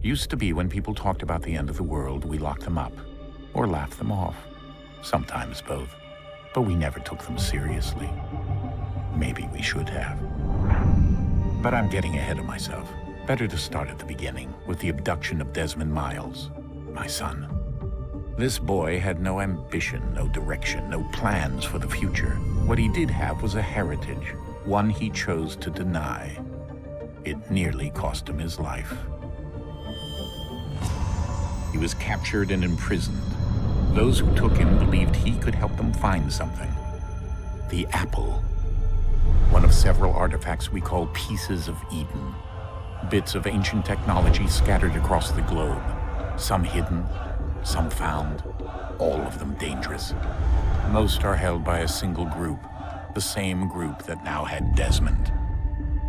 Used to be when people talked about the end of the world, we locked them up. Or laughed them off. Sometimes both. But we never took them seriously. Maybe we should have. But I'm getting ahead of myself. Better to start at the beginning, with the abduction of Desmond Miles, my son. This boy had no ambition, no direction, no plans for the future. What he did have was a heritage, one he chose to deny. It nearly cost him his life. He was captured and imprisoned. Those who took him believed he could help them find something. The apple. One of several artifacts we call pieces of Eden. Bits of ancient technology scattered across the globe. Some hidden, some found, all of them dangerous. Most are held by a single group, the same group that now had Desmond.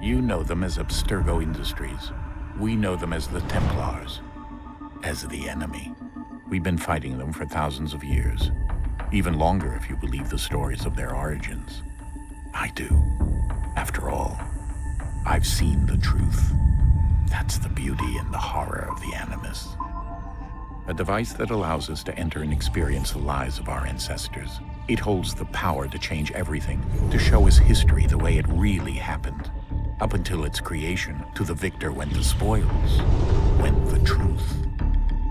You know them as Abstergo Industries. We know them as the Templars, as the enemy. We've been fighting them for thousands of years, even longer if you believe the stories of their origins. I do. After all, I've seen the truth. That's the beauty and the horror of the Animus. A device that allows us to enter and experience the lives of our ancestors. It holds the power to change everything, to show us history the way it really happened. Up until its creation, to the victor went the spoils, went the truth.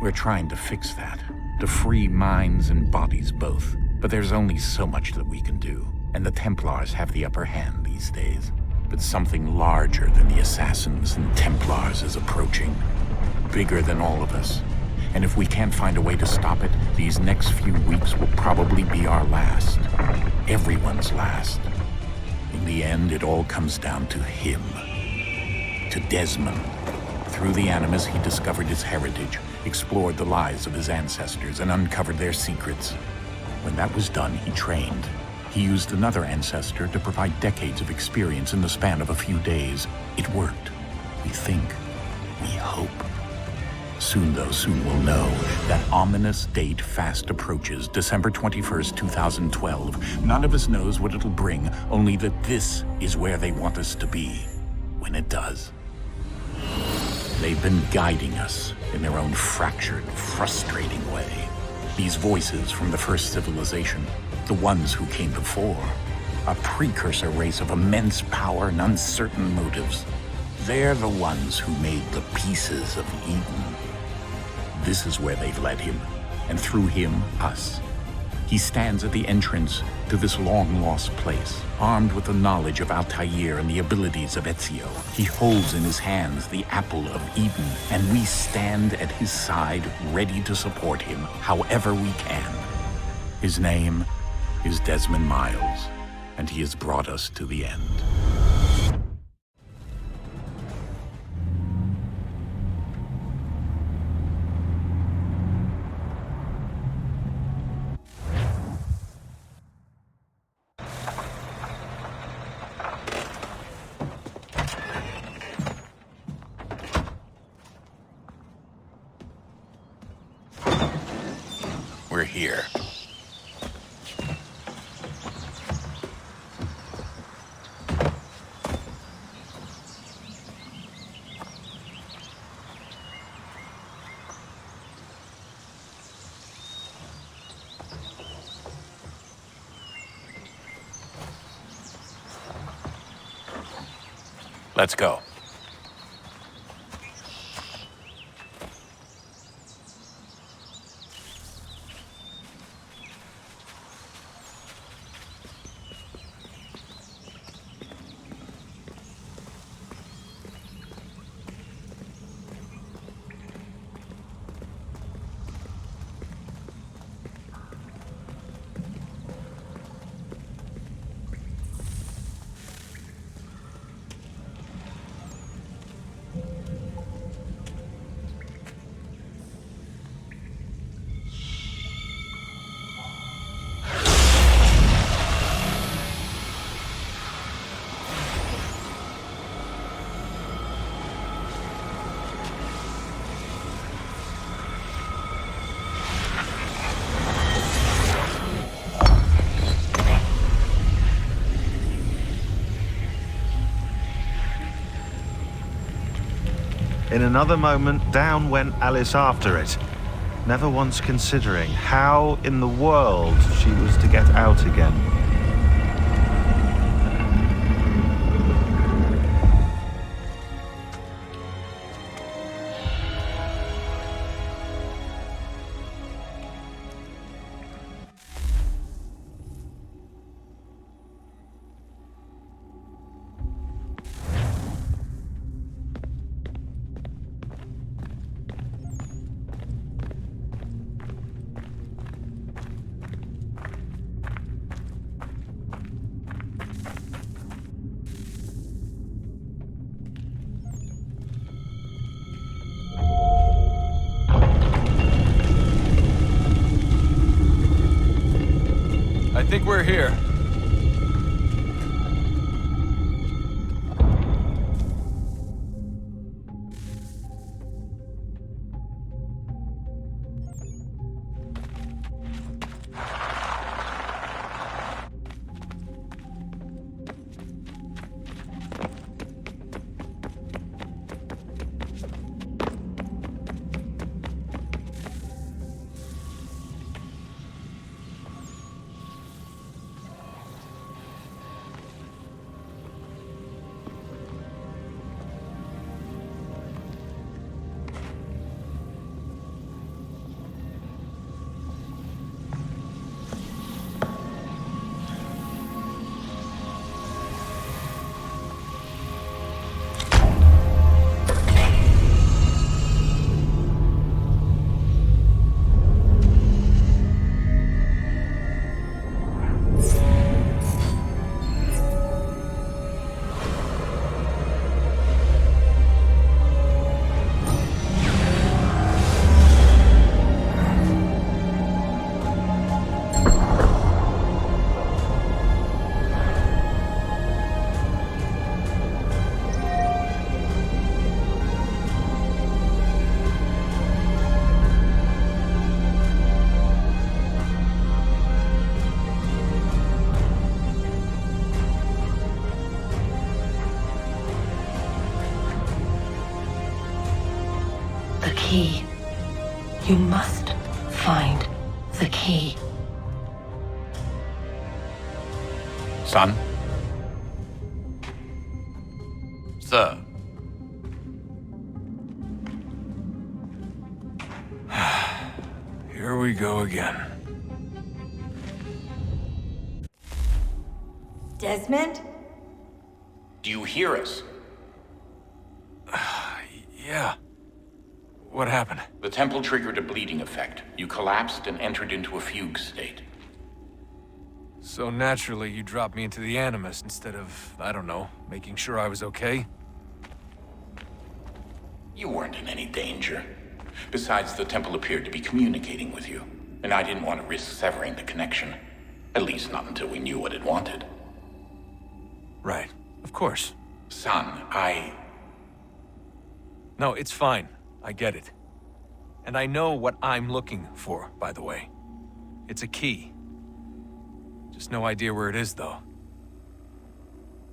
We're trying to fix that, to free minds and bodies both. But there's only so much that we can do, and the Templars have the upper hand these days. But something larger than the Assassins and Templars is approaching, bigger than all of us. And if we can't find a way to stop it, these next few weeks will probably be our last. Everyone's last. In the end, it all comes down to him. To Desmond. Through the Animus, he discovered his heritage, explored the lives of his ancestors, and uncovered their secrets. When that was done, he trained. He used another ancestor to provide decades of experience in the span of a few days. It worked. We think. We hope. Soon we'll know. That ominous date fast approaches, December 21st, 2012. None of us knows what it'll bring, only that this is where they want us to be, when it does. They've been guiding us in their own fractured, frustrating way. These voices from the first civilization, the ones who came before, a precursor race of immense power and uncertain motives. They're the ones who made the pieces of Eden. This is where they've led him, and through him, us. He stands at the entrance to this long-lost place, armed with the knowledge of Altair and the abilities of Ezio. He holds in his hands the apple of Eden, and we stand at his side, ready to support him however we can. His name is Desmond Miles, and he has brought us to the end. We're here. Let's go. In another moment, down went Alice after it, never once considering how in the world she was to get out again. I think we're here. The key. You must find the key. Son? Sir. Here we go again. Desmond? Do you hear us? Yeah. What happened? The temple triggered a bleeding effect. You collapsed and entered into a fugue state. So naturally, you dropped me into the Animus instead of, I don't know, making sure I was okay? You weren't in any danger. Besides, the temple appeared to be communicating with you, and I didn't want to risk severing the connection. At least not until we knew what it wanted. Right. Of course. Son, No, it's fine. I get it. And I know what I'm looking for, by the way. It's a key. Just no idea where it is, though.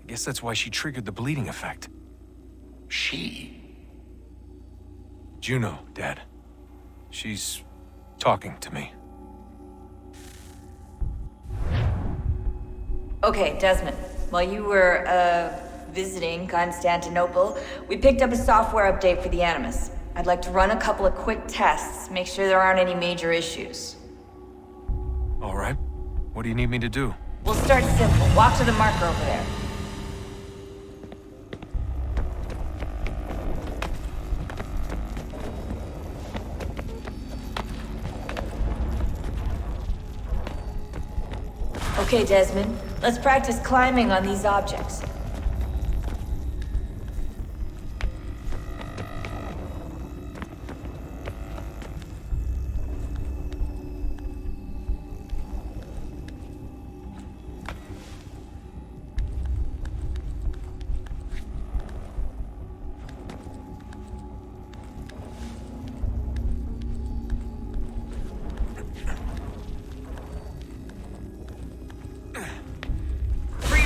I guess that's why she triggered the bleeding effect. She? Juno, Dad. She's talking to me. Okay, Desmond. While you were, visiting Constantinople, we picked up a software update for the Animus. I'd like to run a couple of quick tests, make sure there aren't any major issues. All right. What do you need me to do? We'll start simple. Walk to the marker over there. Okay, Desmond. Let's practice climbing on these objects.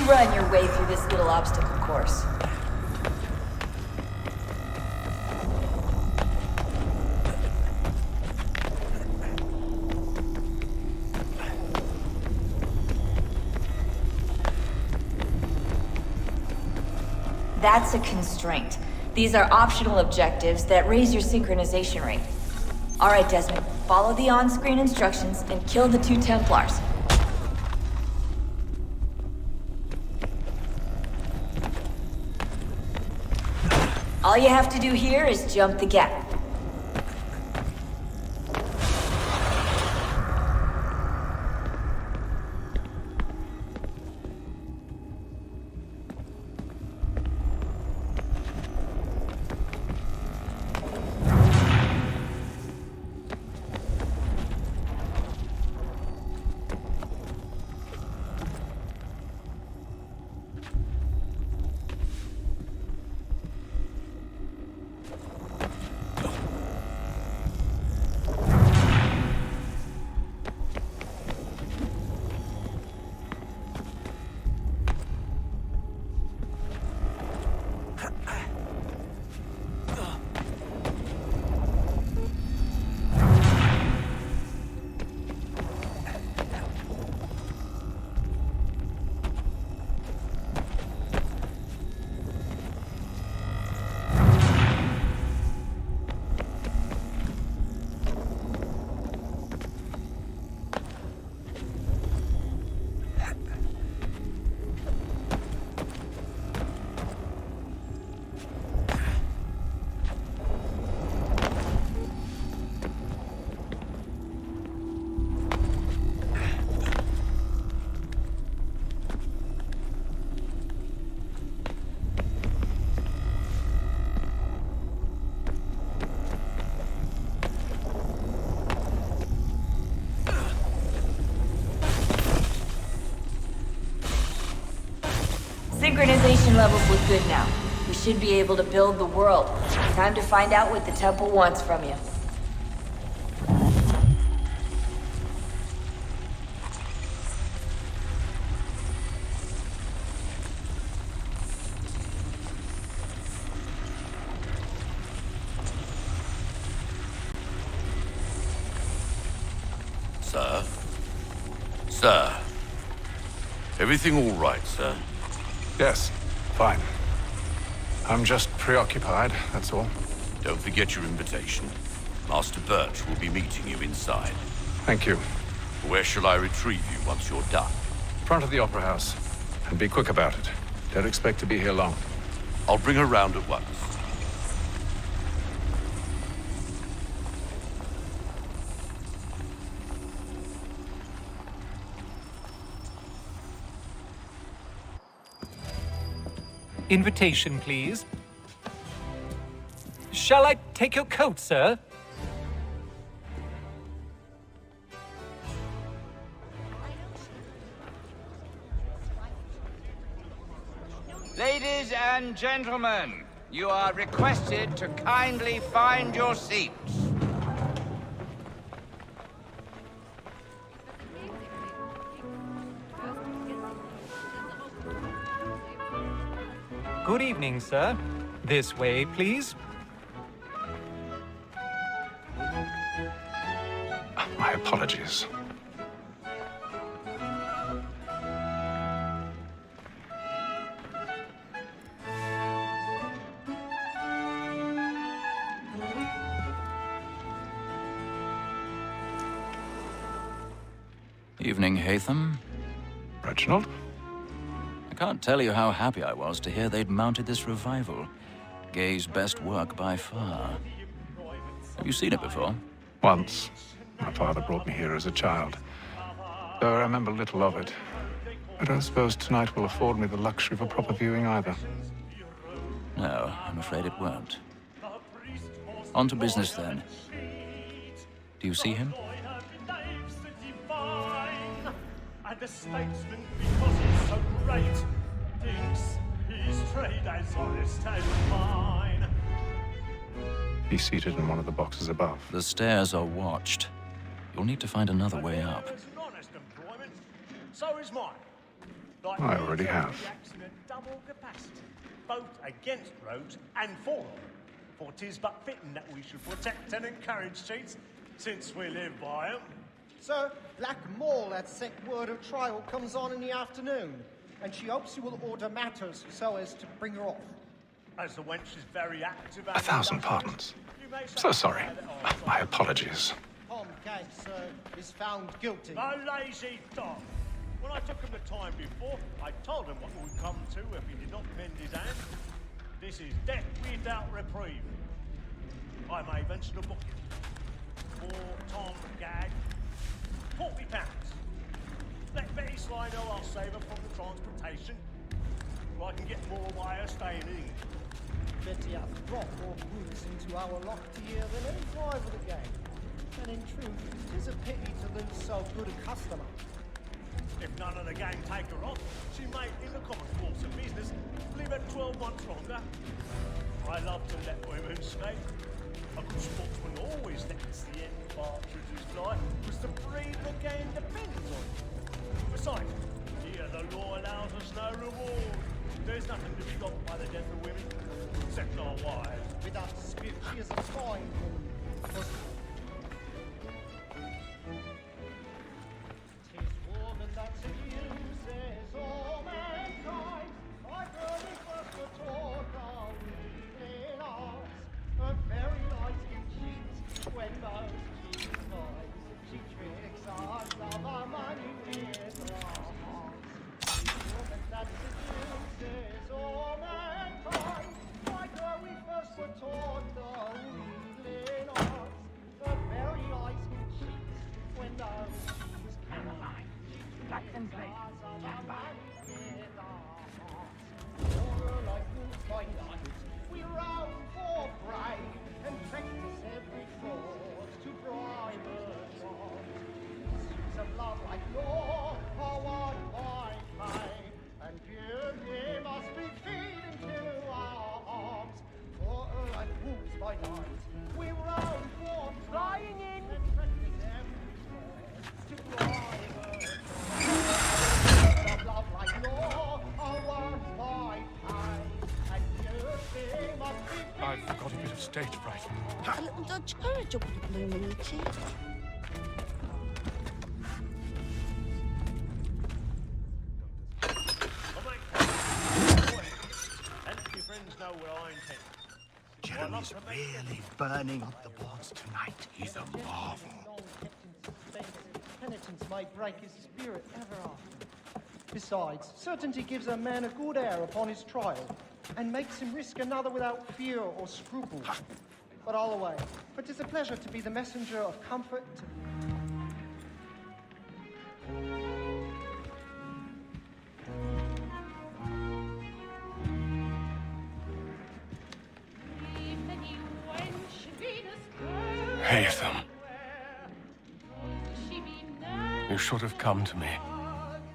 Run your way through this little obstacle course. That's a constraint. These are optional objectives that raise your synchronization rate. Alright, Desmond, follow the on-screen instructions and kill the 2 Templars. All you have to do here is jump the gap. Synchronization levels look good now. We should be able to build the world. Time to find out what the temple wants from you. Sir? Sir? Everything all right, sir? Yes, fine. I'm just preoccupied, that's all. Don't forget your invitation. Master Birch will be meeting you inside. Thank you. Where shall I retrieve you once you're done? Front of the Opera House. And be quick about it. Don't expect to be here long. I'll bring her round at once. Invitation, please. Shall I take your coat, sir? Ladies and gentlemen, you are requested to kindly find your seats. Good evening, sir. This way, please. My apologies. Evening, Hatham. Reginald? I can't tell you how happy I was to hear they'd mounted this revival. Gay's best work by far. Have you seen it before? Once. My father brought me here as a child. Though I remember little of it. I don't suppose tonight will afford me the luxury of a proper viewing either. No, I'm afraid it won't. On to business then. Do you see him? And the statesman, because he's so great, thinks his trade as honest as mine. He's seated in one of the boxes above. The stairs are watched. You'll need to find another way up. It's an honest employment. So is mine. Like I already have. Double capacity, both against roads and for them. For 'tis but fitting that we should protect and encourage cheats, since we live by 'em. Sir, Black Mall at set word of trial comes on in the afternoon, and she hopes you will order matters so as to bring her off. As the wench is very active. 1,000 pardons. So sorry. My apologies. Tom Gag, sir, is found guilty. A lazy dog. When I took him the time before, I told him what would come to if he did not mend his hand. This is death without reprieve. I may venture to book him. For Tom Gag, £40. Let Betty Sly know I'll save her from the transportation, so I can get more by her staying in. Betty hath brought more goods into our locked here than any driver of the game. And in truth, 'tis a pity to lose so good a customer. If none of the gang take her off, she may, in the common course of business, live at 12 months longer. I love to let women stay. A good sportsman always lets the end partridges fly, because the breed of the game depends on it. Besides, here the law allows us no reward. There's nothing to be got by the death of women, except our wives. Without dispute, she is a fine woman. 'Tis woman that seduces all mankind. My very first were taught our weakling arts. Her very lies in cheats when most she lies. She tricks us of our money with her hearts. Woman that seduces all mankind. My very first were taught our weakling arts. Her very lies in cheats when those cheats Caroline, black and blake, stand by. By night, we roam for prey and practice every fraud to bribe us on. Pursuits of love like law are won by pay, and beauty must be feeding to our arms. For like wolves by night, we roam for flying in and practice every fraud to bribe us on. Pursuits of love like law are won by pay. I've got a bit of stage fright. A little Dodge courage up the blooming cheek. And your friends know what I intend. Jeremy's really burning up the boards tonight. He's a marvel. Penitence may break his spirit ever after. Besides, certainty gives a man a good air upon his trial, and makes him risk another without fear or scruple. But all away, for 'tis a pleasure to be the messenger of comfort to... Haytham. You should have come to me.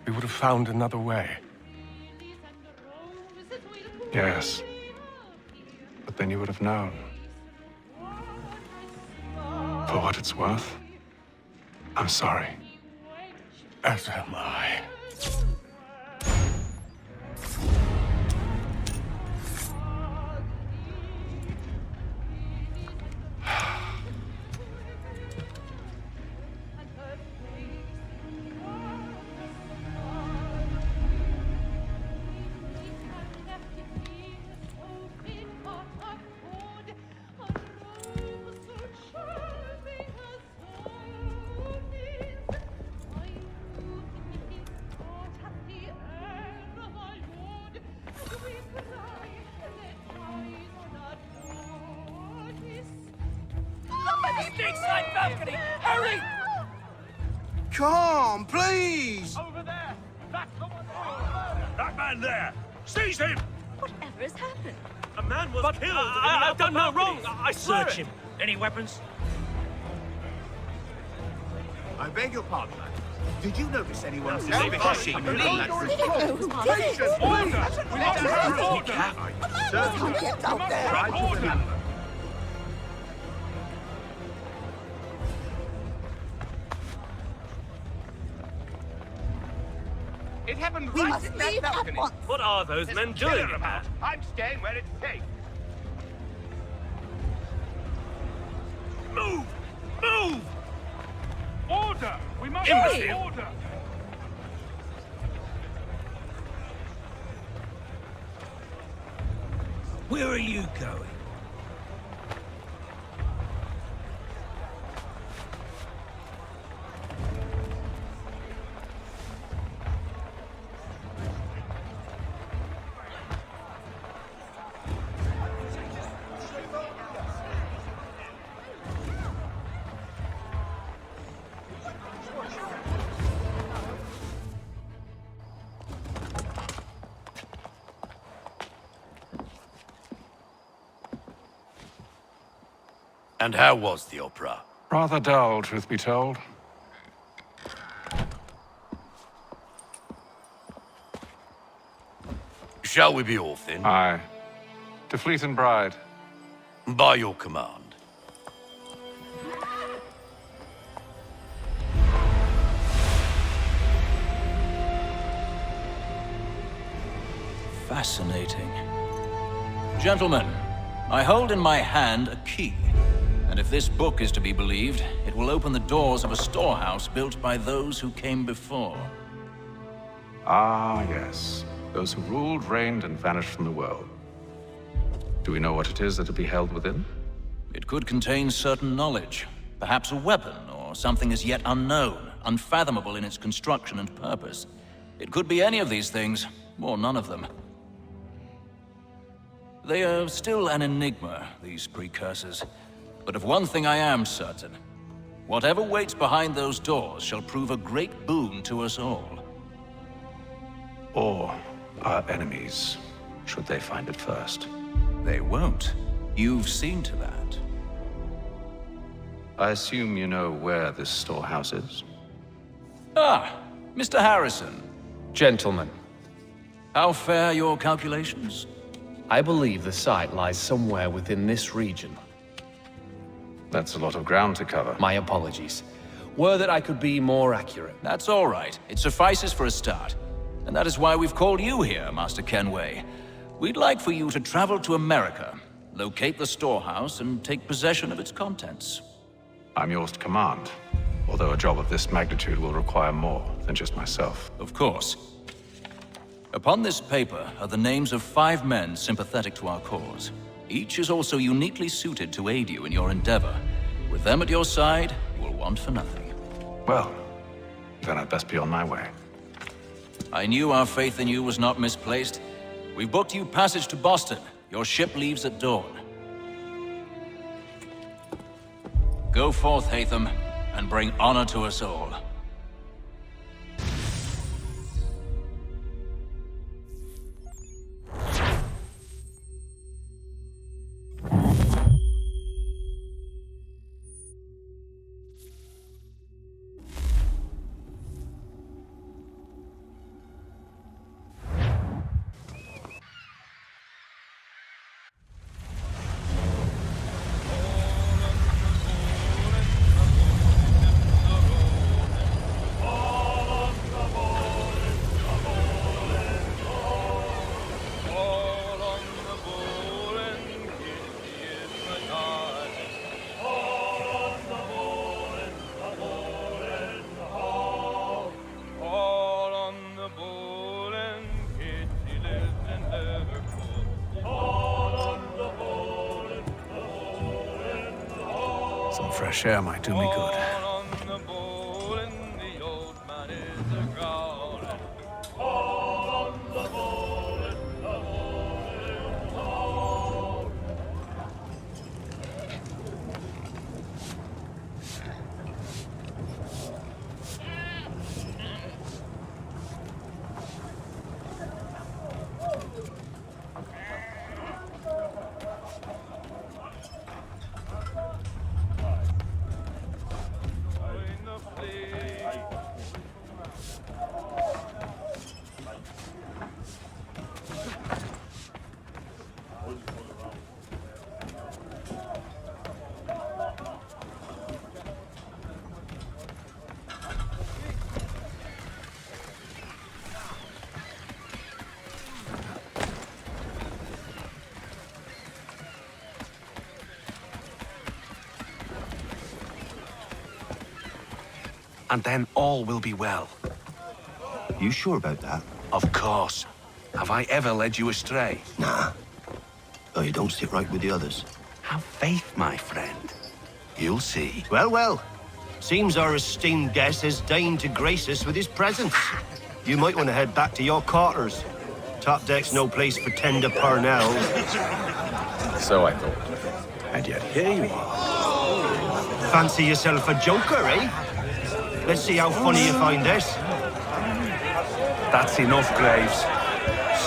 We would have found another way. Yes. But then you would have known. For what it's worth, I'm sorry. As am I. Stateside balcony! Hurry! Come, please! Over there! That's the one! That man there! Seize him! Whatever has happened? A man was killed! I've done no wrong! I search him! Any weapons? I beg your pardon, lad. Did you notice anyone No, leaving the machine in that We don't know who did it. Order! Try to remember. It happened We right must in that leave at balcony. once. What are those men doing about? I'm staying where it's safe. Move! Move! Order! We must have order! Where are you going? And how was the opera? Rather dull, truth be told. Shall we be off then? Aye. To Fleet and Bride. By your command. Fascinating. Gentlemen, I hold in my hand a key. And if this book is to be believed, it will open the doors of a storehouse built by those who came before. Ah, yes. Those who ruled, reigned, and vanished from the world. Do we know what it is that will be held within? It could contain certain knowledge. Perhaps a weapon, or something as yet unknown, unfathomable in its construction and purpose. It could be any of these things, or none of them. They are still an enigma, these precursors. But of one thing I am certain. Whatever waits behind those doors shall prove a great boon to us all. Or our enemies, should they find it first. They won't. You've seen to that. I assume you know where this storehouse is? Ah, Mr. Harrison. Gentlemen, How fare your calculations? I believe the site lies somewhere within this region. That's a lot of ground to cover. My apologies. Were that I could be more accurate. That's all right. It suffices for a start. And that is why we've called you here, Master Kenway. We'd like for you to travel to America, locate the storehouse, and take possession of its contents. I'm yours to command, although a job of this magnitude will require more than just myself. Of course. Upon this paper are the names of 5 men sympathetic to our cause. Each is also uniquely suited to aid you in your endeavor. With them at your side, you will want for nothing. Well, then I'd best be on my way. I knew our faith in you was not misplaced. We've booked you passage to Boston. Your ship leaves at dawn. Go forth, Hatham, and bring honor to us all. Some fresh air might do me good. And then all will be well. You sure about that? Of course. Have I ever led you astray? Nah. I you don't sit right with the others? Have faith, my friend. You'll see. Well, well. Seems our esteemed guest has deigned to grace us with his presence. You might want to head back to your quarters. Top deck's no place for tender Parnells. So I thought. And yet here you are. Fancy yourself a joker, eh? Let's see how funny you find this. That's enough, Graves.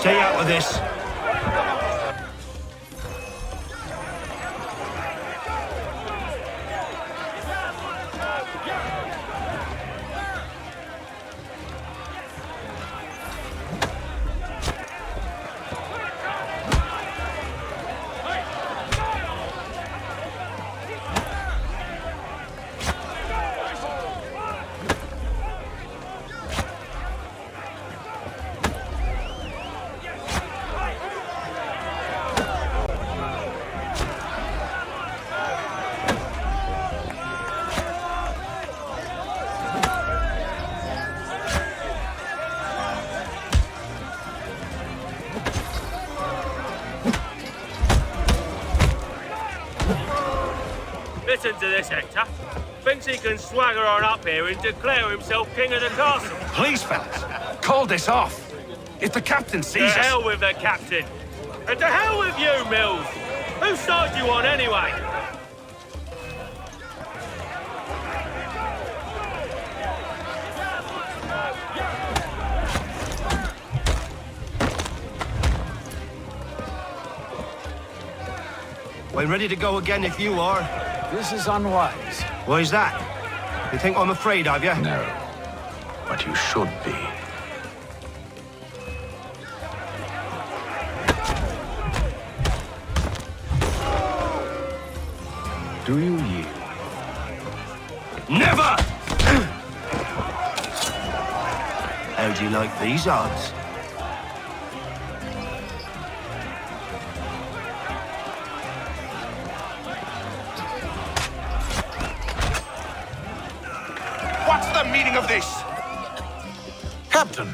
Stay out of this. Listen to this, Hector. Thinks he can swagger on up here and declare himself king of the castle. Please, fellas, call this off. If the captain sees To us... hell with the captain. And to hell with you, Mills. Whose side you on, anyway? I'm ready to go again if you are. This is unwise. Why is that? You think I'm afraid of you? No. But you should be. Do you yield? Never! How do you like these odds? What's the meaning of this? Captain,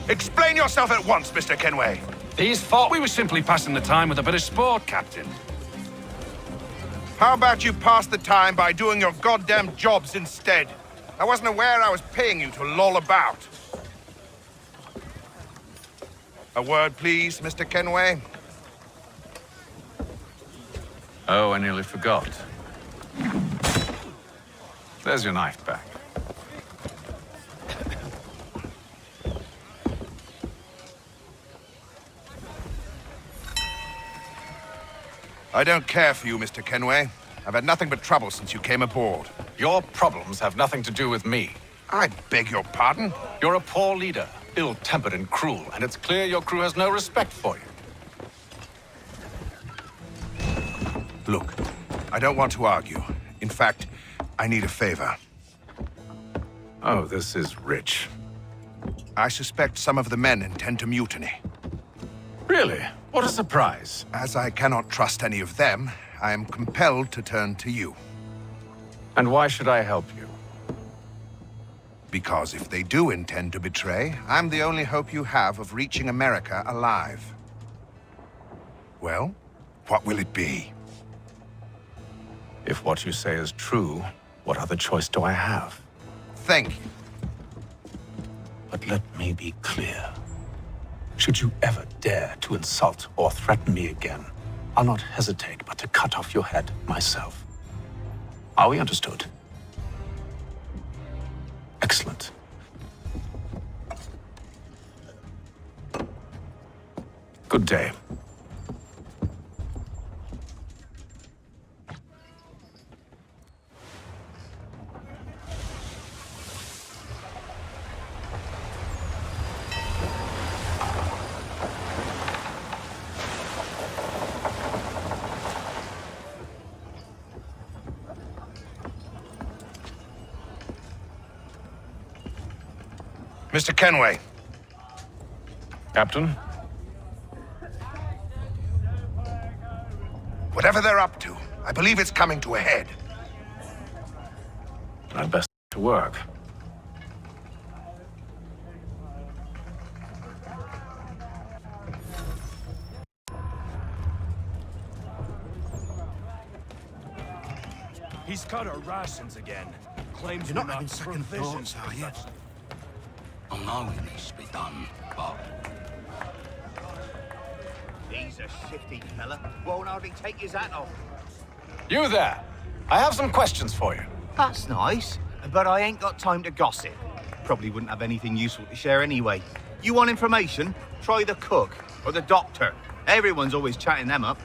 Explain yourself at once, Mr. Kenway. these thought we were simply passing the time with a bit of sport, Captain. How about you pass the time by doing your goddamn jobs instead? I wasn't aware I was paying you to loll about. A word, please, Mr. Kenway. Oh, I nearly forgot. There's your knife back. I don't care for you, Mr. Kenway. I've had nothing but trouble since you came aboard. Your problems have nothing to do with me. I beg your pardon? You're a poor leader, ill-tempered and cruel, and it's clear your crew has no respect for you. Look, I don't want to argue. In fact, I need a favor. Oh, this is rich. I suspect some of the men intend to mutiny. Really? What a surprise. As I cannot trust any of them, I am compelled to turn to you. And why should I help you? Because if they do intend to betray, I'm the only hope you have of reaching America alive. Well, what will it be? If what you say is true, what other choice do I have? Thank you. But let me be clear. Should you ever dare to insult or threaten me again, I'll not hesitate but to cut off your head myself. Are we understood? Excellent. Good day. Mr. Kenway. Captain? Whatever they're up to, I believe it's coming to a head. I'd best to work. He's cut our rations again. Claims You're we're not having second provisions. thoughts, are you? I know it needs to be done, but He's a shifty fella. Won't hardly take his hat off. You there! I have some questions for you. That's nice, but I ain't got time to gossip. Probably wouldn't have anything useful to share anyway. You want information? Try the cook or the doctor. Everyone's always chatting them up.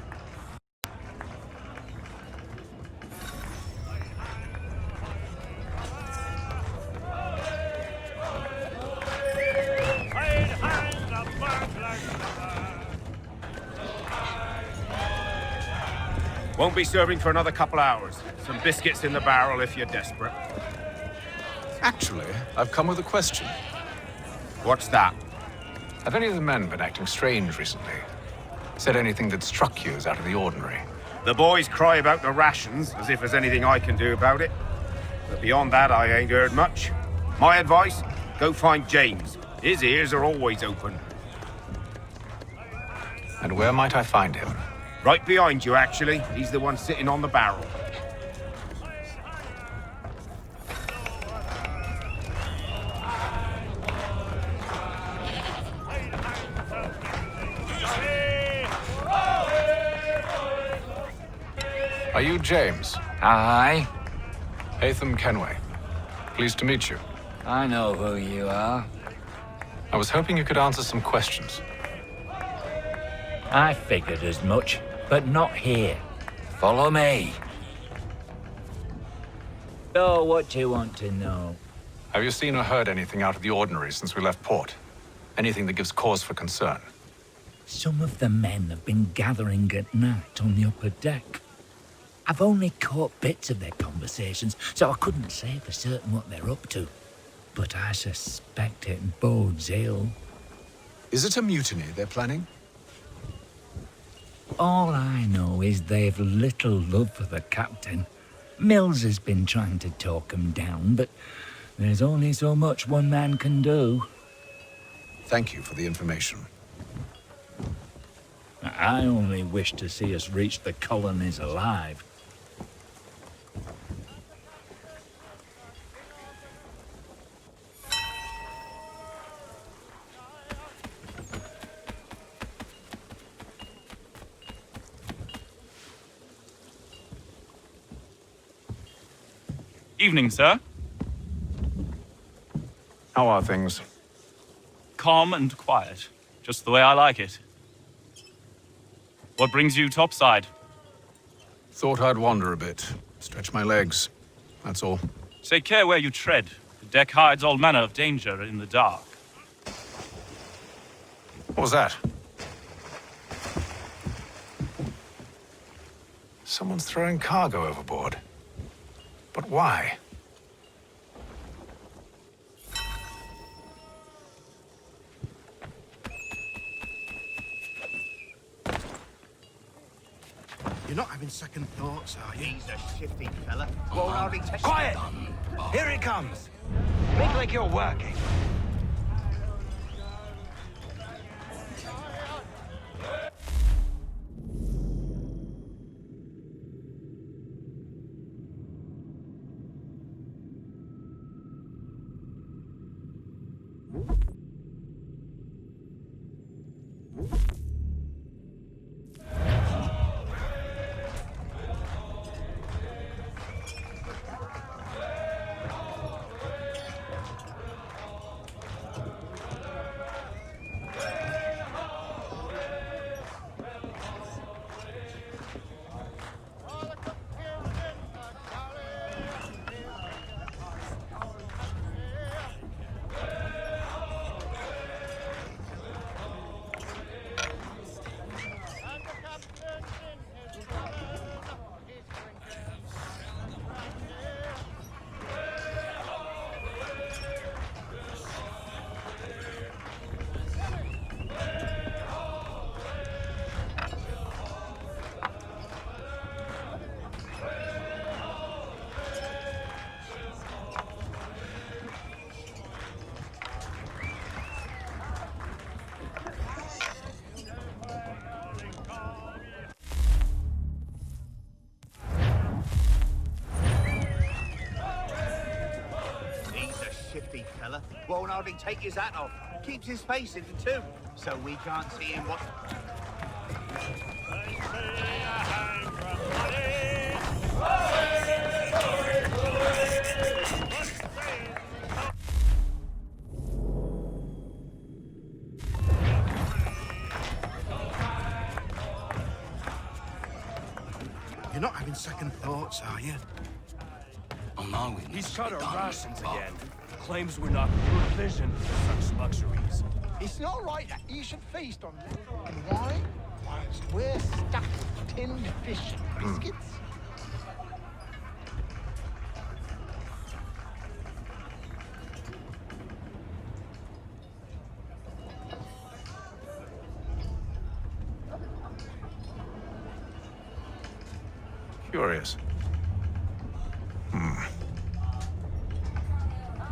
Won't be serving for another couple hours. Some biscuits in the barrel if you're desperate. Actually, I've come with a question. What's that? Have any of the men been acting strange recently? Said anything that struck you as out of the ordinary? The boys cry about the rations, as if there's anything I can do about it. But beyond that, I ain't heard much. My advice? Go find James. His ears are always open. And where might I find him? Right behind you, actually. He's the one sitting on the barrel. Are you James? Aye. Hatham Kenway. Pleased to meet you. I know who you are. I was hoping you could answer some questions. I figured as much, but not here. Follow me. So, what do you want to know? Have you seen or heard anything out of the ordinary since we left port? Anything that gives cause for concern? Some of the men have been gathering at night on the upper deck. I've only caught bits of their conversations, so I couldn't say for certain what they're up to. But I suspect it bodes ill. Is it a mutiny they're planning? All I know is they've little love for the captain. Mills has been trying to talk him down, but there's only so much one man can do. Thank you for the information. I only wish to see us reach the colonies alive. Evening, sir. How are things? Calm and quiet. Just the way I like it. What brings you topside? Thought I'd wander a bit. Stretch my legs. That's all. Take care where you tread. The deck hides all manner of danger in the dark. What was that? Someone's throwing cargo overboard. But why? You're not having second thoughts, are you? He's a shifty fella. Won't hardly take... Quiet! Here he comes! Make like you're working. Won't hardly take his hat off. Keeps his face in the tomb, so we can't see him what... You're not having second thoughts, are you? Oh no, he's cut our rations again. Claims we're not provisioned for such luxuries. It's not right that you should feast on milk and wine whilst we're stuck with tinned fish and biscuits. Curious.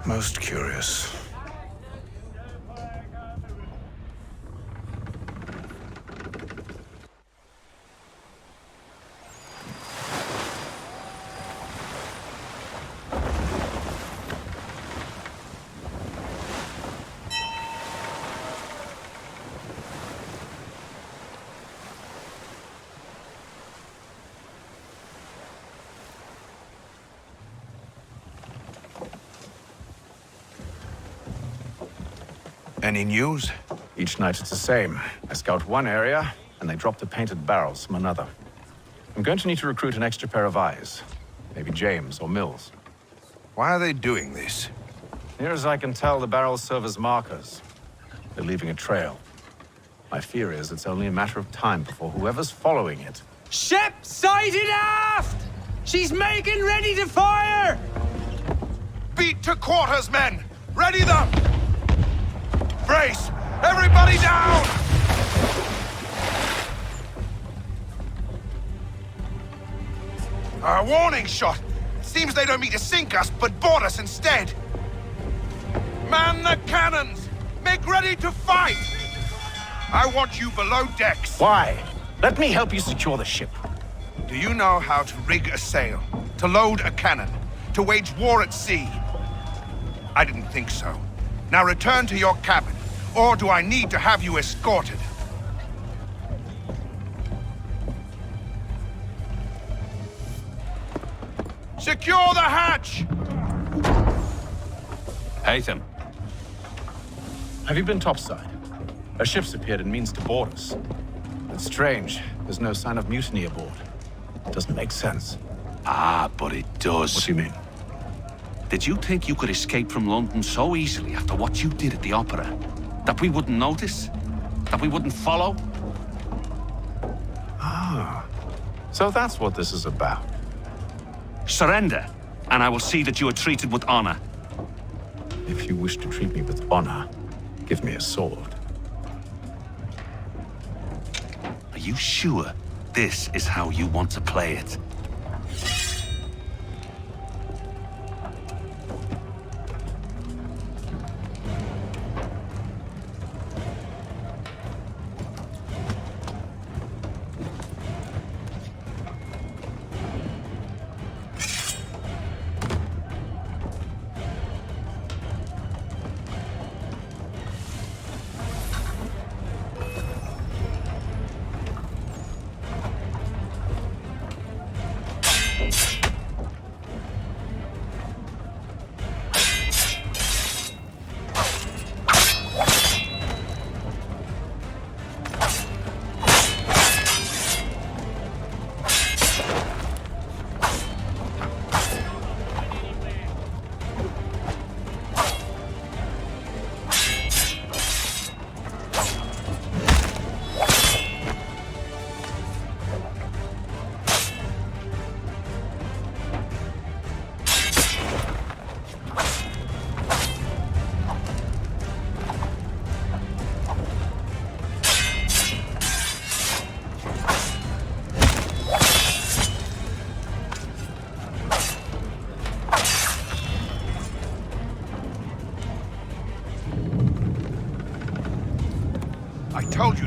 Most curious. Any news? Each night it's the same. I scout one area, and they drop the painted barrels from another. I'm going to need to recruit an extra pair of eyes. Maybe James or Mills. Why are they doing this? Near as I can tell, the barrels serve as markers. They're leaving a trail. My fear is it's only a matter of time before whoever's following it... Ship sighted aft! She's making ready to fire! Beat to quarters, men! Ready them! Brace! Everybody down! A warning shot! Seems they don't mean to sink us, but board us instead! Man the cannons! Make ready to fight! I want you below decks. Why? Let me help you secure the ship. Do you know how to rig a sail? To load a cannon? To wage war at sea? I didn't think so. Now return to your cabin, or do I need to have you escorted? Secure the hatch! Haytham. Have you been topside? A ship's appeared and means to board us. It's strange. There's no sign of mutiny aboard. It doesn't make sense. Ah, but it does. What do you mean? Did you think you could escape from London so easily after what you did at the opera? That we wouldn't notice? That we wouldn't follow? Ah. So that's what this is about. Surrender, and I will see that you are treated with honor. If you wish to treat me with honor, give me a sword. Are you sure this is how you want to play it?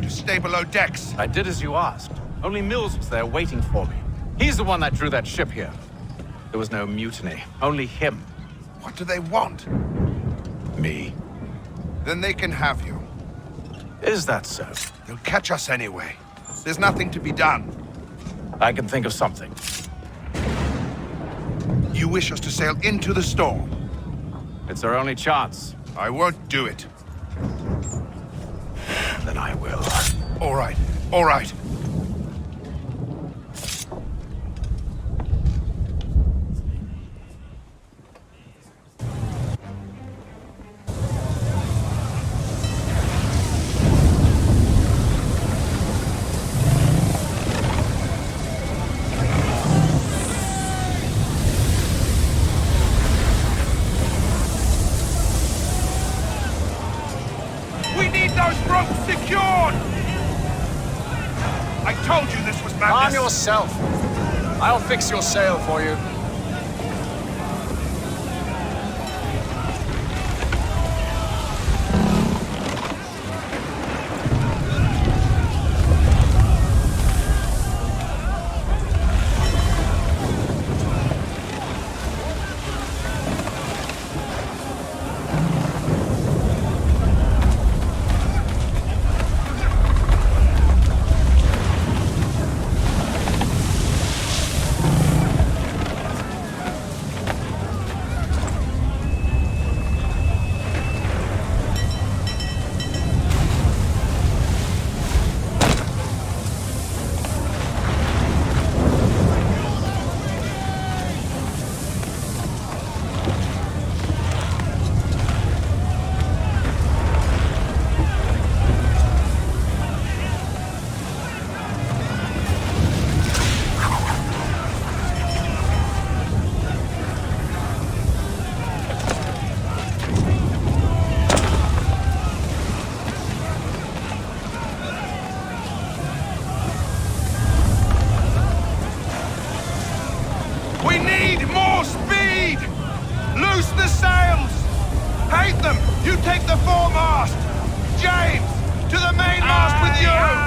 Stay below decks. I did as you asked. Only Mills was there waiting for me. He's the one that drew that ship here. There was no mutiny, only him. What do they want? Me. Then they can have you. Is that so? They'll catch us anyway. There's nothing to be done. I can think of something. You wish us to sail into the storm? It's our only chance. I won't do it. Then I will. All right, all right. We need those ropes secured! I told you this was madness. Arm yourself. I'll fix your sail for you. We need more speed! Loose the sails! Hate them! You take the foremast! James! To the mainmast with you!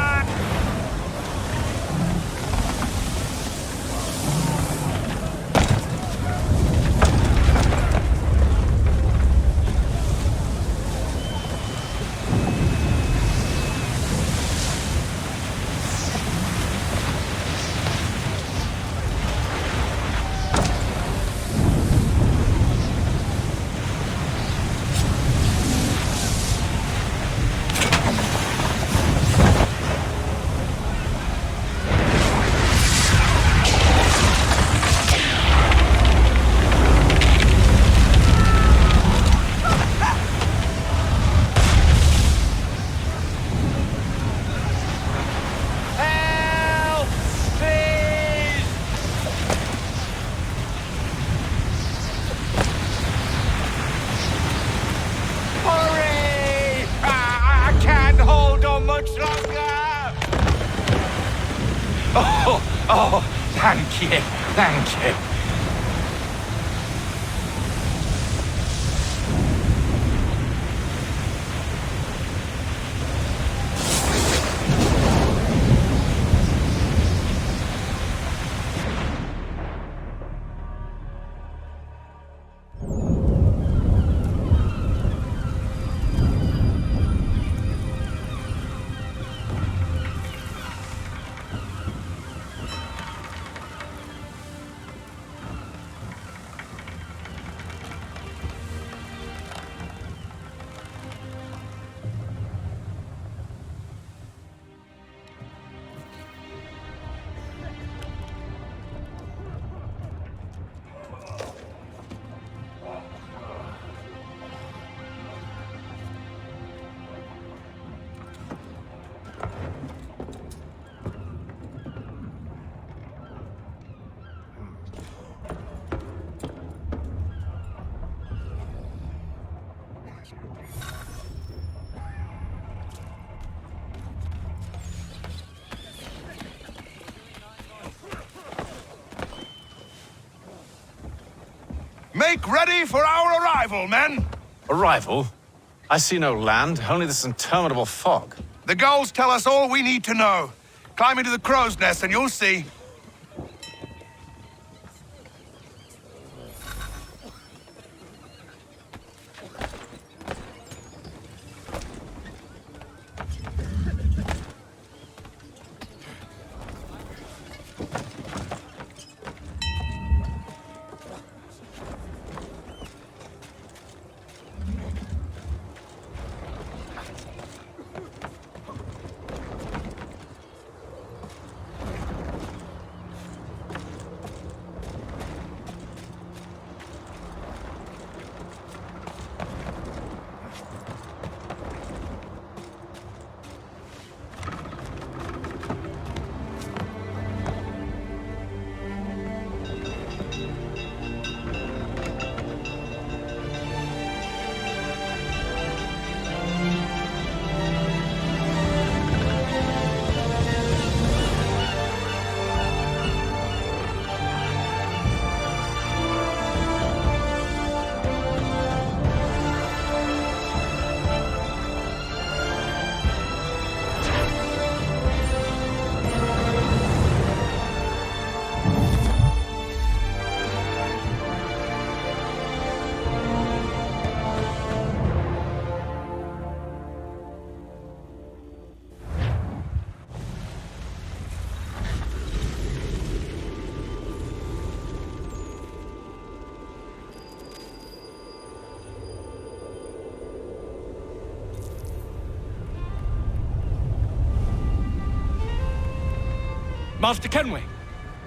Oh, thank you, thank you. Make ready for our arrival, men! Arrival? I see no land, only this interminable fog. The gulls tell us all we need to know. Climb into the crow's nest and you'll see. Master Kenway!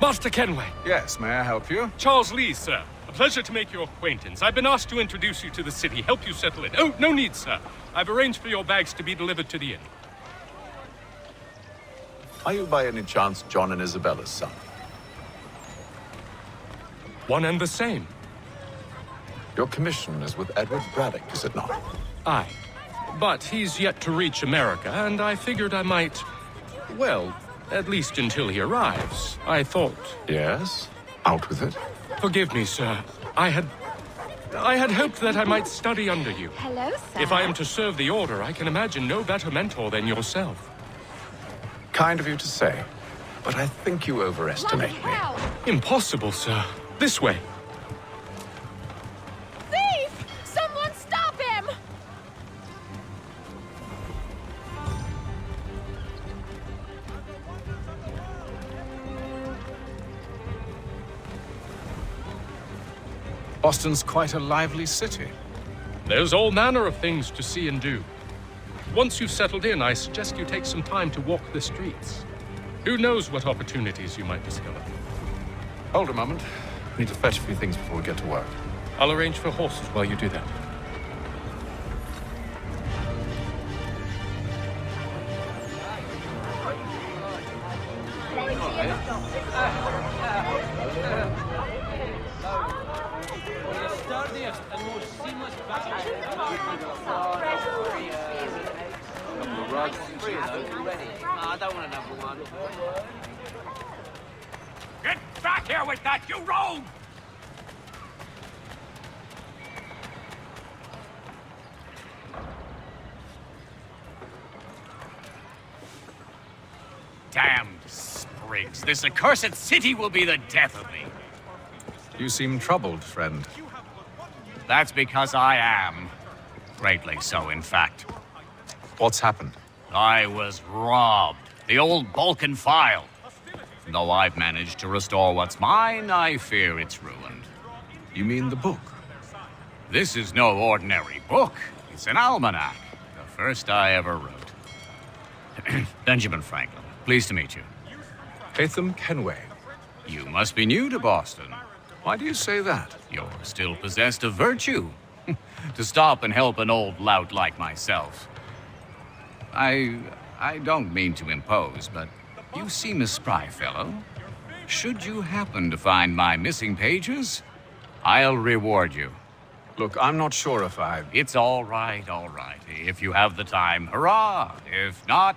Master Kenway! Yes, may I help you? Charles Lee, sir. A pleasure to make your acquaintance. I've been asked to introduce you to the city, help you settle in. Oh, no need, sir. I've arranged for your bags to be delivered to the inn. Are you by any chance John and Isabella's son? One and the same. Your commission is with Edward Braddock, is it not? Aye. But he's yet to reach America, and I figured I might... Well, at least until he arrives, I thought... Yes? Out with it. Forgive me, sir. I had hoped that I might study under you. Hello, sir. If I am to serve the Order, I can imagine no better mentor than yourself. Kind of you to say, but I think you overestimate me. Impossible, sir. This way. Thief! Someone stop him! Boston's quite a lively city. There's all manner of things to see and do. Once you've settled in, I suggest you take some time to walk the streets. Who knows what opportunities you might discover. Hold a moment. I need to fetch a few things before we get to work. I'll arrange for horses while you do that. Get back here with that, you rogue! Damned sprigs. This accursed city will be the death of me. You seem troubled, friend. That's because I am. Greatly so, in fact. What's happened? I was robbed. The old Balkan file. Though I've managed to restore what's mine, I fear it's ruined. You mean the book? This is no ordinary book. It's an almanac. The first I ever wrote. Benjamin Franklin, pleased to meet you. Hatham Kenway. You must be new to Boston. Why do you say that? You're still possessed of virtue. To stop and help an old lout like myself. I don't mean to impose, but you seem a spry fellow. Should you happen to find my missing pages, I'll reward you. Look, I'm not sure if I... It's all right, all right. If you have the time, hurrah! If not,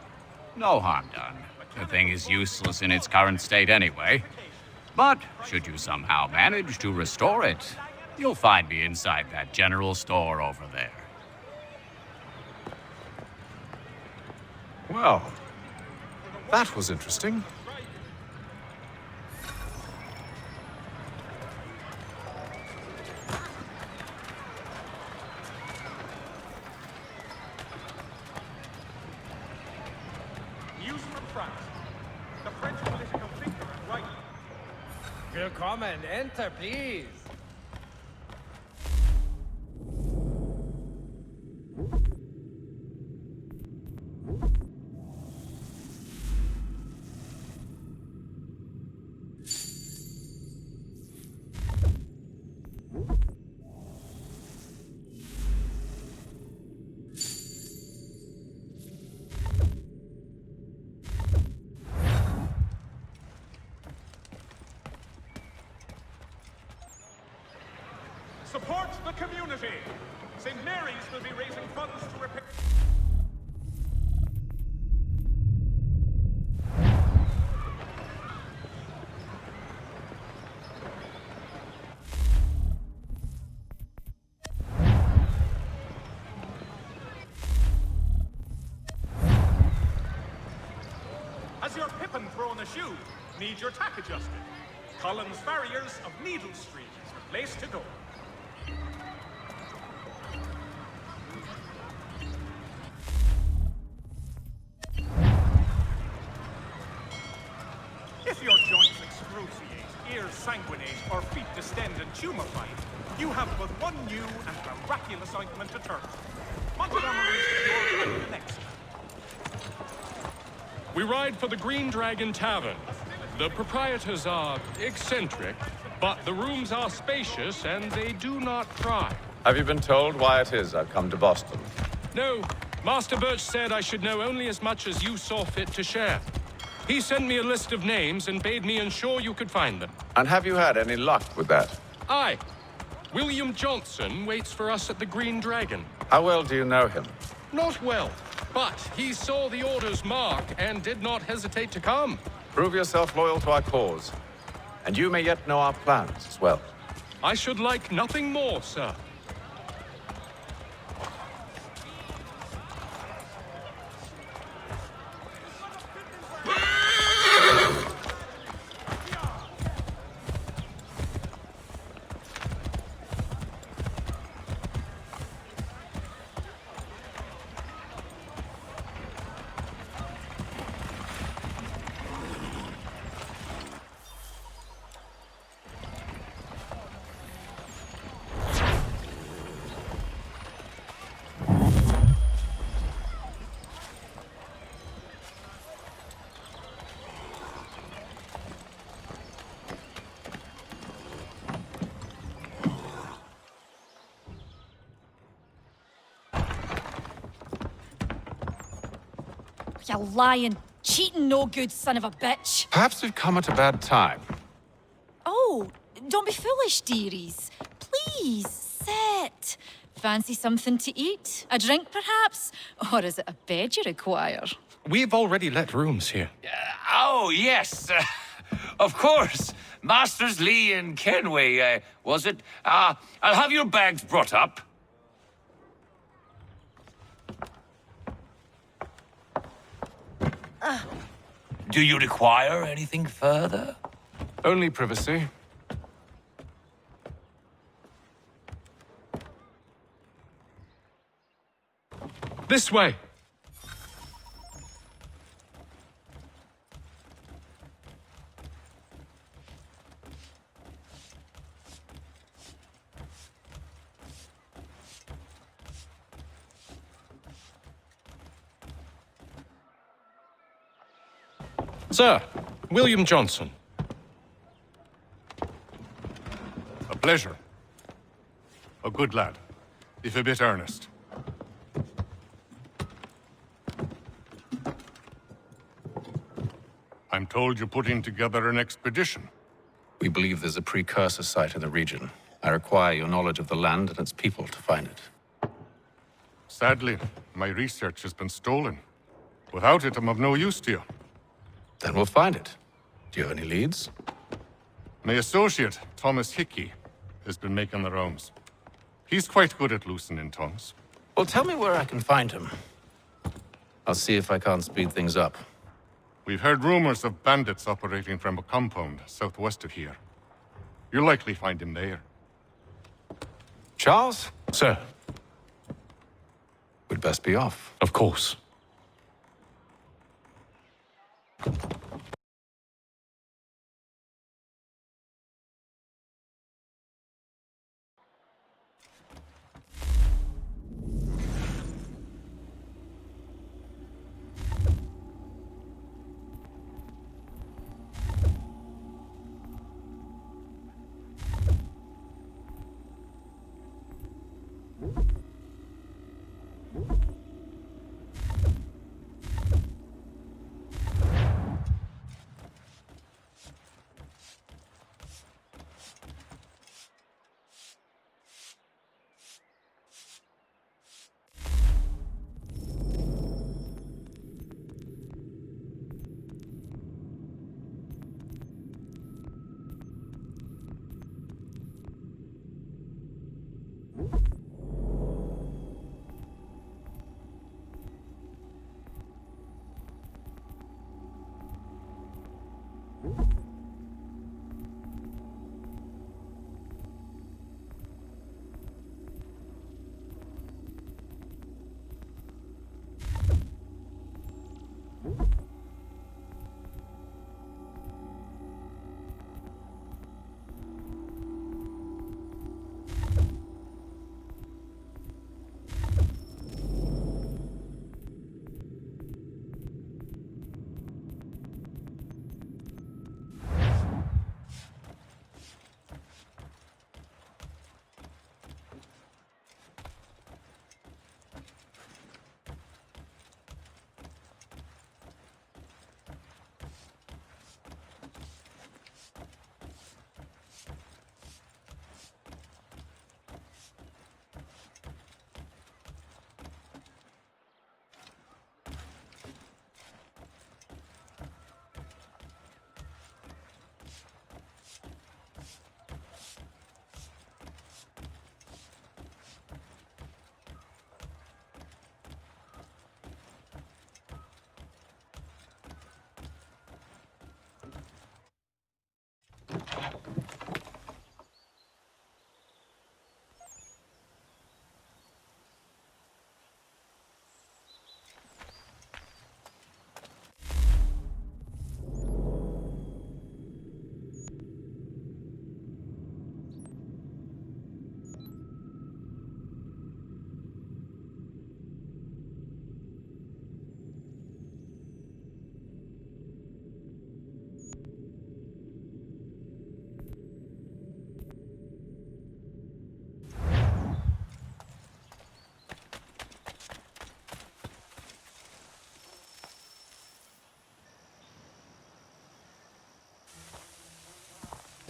no harm done. The thing is useless in its current state anyway. But should you somehow manage to restore it, you'll find me inside that general store over there. Well, that was interesting. News from France. The French political thinker and writer. Willkommen, enter, please. Support the community. St. Mary's will be raising funds to repair... Has your pippin thrown a shoe? Need your tack adjusted? Collins Farriers of Needle Street is the place to go. If your joints excruciate, ears sanguinate, or feet distend and tumefy, you have but one new and miraculous ointment to turn to. Montgomery's Cure and the next. We ride for the Green Dragon Tavern. The proprietors are eccentric, but the rooms are spacious and they do not pry. Have you been told why it is I've come to Boston? No, Master Birch said I should know only as much as you saw fit to share. He sent me a list of names and bade me ensure you could find them. And have you had any luck with that? Aye. William Johnson waits for us at the Green Dragon. How well do you know him? Not well, but he saw the order's mark and did not hesitate to come. Prove yourself loyal to our cause, and you may yet know our plans as well. I should like nothing more, sir. You lying, cheating, no good son of a bitch. Perhaps we've come at a bad time. Oh, don't be foolish, dearies. Please, sit. Fancy something to eat? A drink, perhaps? Or is it a bed you require? We've already let rooms here. Oh, yes. Of course. Masters Lee and Kenway, was it? I'll have your bags brought up. Do you require anything further? Only privacy. This way. Sir, William Johnson. A pleasure. A good lad, if a bit earnest. I'm told you're putting together an expedition. We believe there's a precursor site in the region. I require your knowledge of the land and its people to find it. Sadly, my research has been stolen. Without it, I'm of no use to you. Then we'll find it. Do you have any leads? My associate, Thomas Hickey, has been making the rounds. He's quite good at loosening tongues. Well, tell me where I can find him. I'll see if I can't speed things up. We've heard rumors of bandits operating from a compound southwest of here. You'll likely find him there. Charles? Sir. We'd best be off. Of course.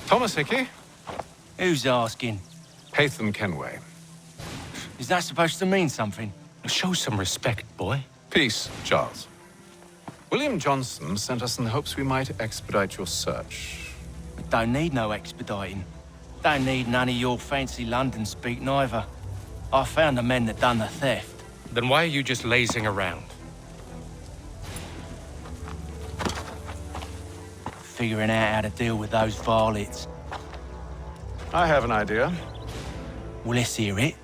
Thomas Hickey? Who's asking? Haytham Kenway. Is that supposed to mean something? Show some respect, boy. Peace, Charles. William Johnson sent us in the hopes we might expedite your search. We don't need no expediting. Don't need none of your fancy London speak neither. I found the men that done the theft. Then why are you just lazing around? Figuring out how to deal with those varlets. I have an idea. Well, let's hear it.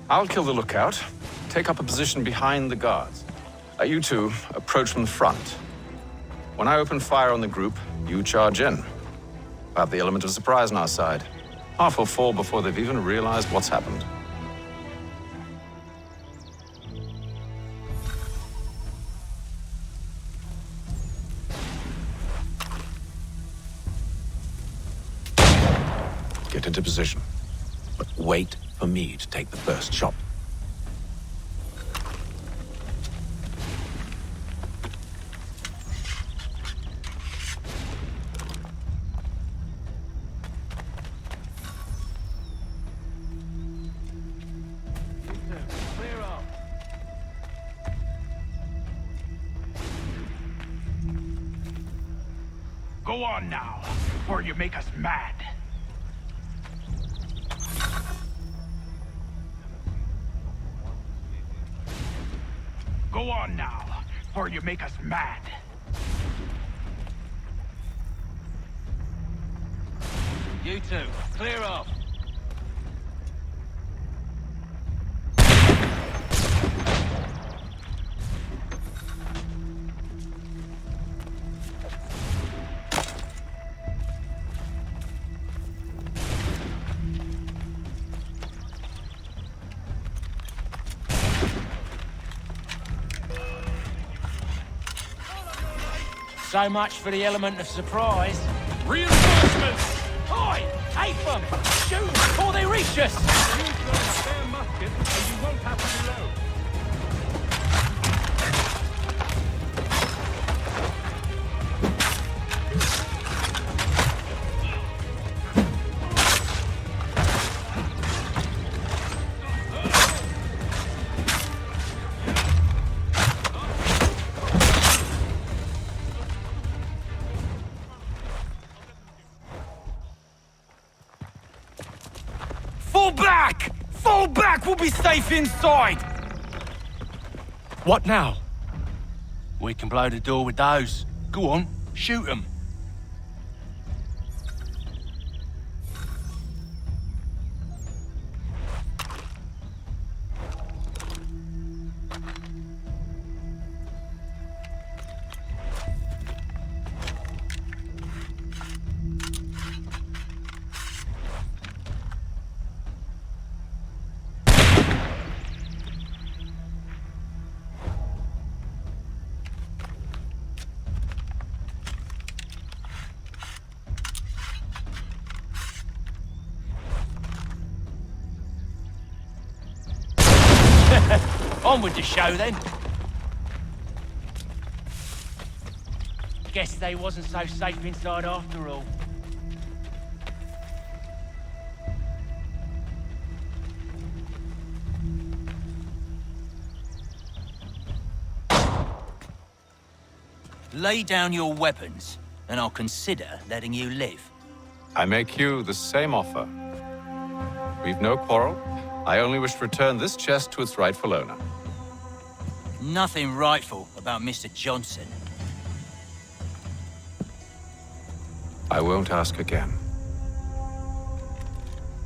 I'll kill the lookout, take up a position behind the guards. You two approach from the front. When I open fire on the group, you charge in. We'll have the element of surprise on our side. Half will fall before they've even realized what's happened. Get into position, but wait for me to take the first shot. Go on now, before you make us mad. Go on now, before you make us mad. You two, clear off. So much for the element of surprise. Reinforcements! Oi! Take them! Shoot before they reach us! Use your spare musket, and you won't have to reload. Fall back! Fall back! We'll be safe inside! What now? We can blow the door with those. Go on, shoot them. On with the show, then. Guess they wasn't so safe inside after all. Lay down your weapons, and I'll consider letting you live. I make you the same offer. We've no quarrel. I only wish to return this chest to its rightful owner. Nothing rightful about Mr. Johnson. I won't ask again.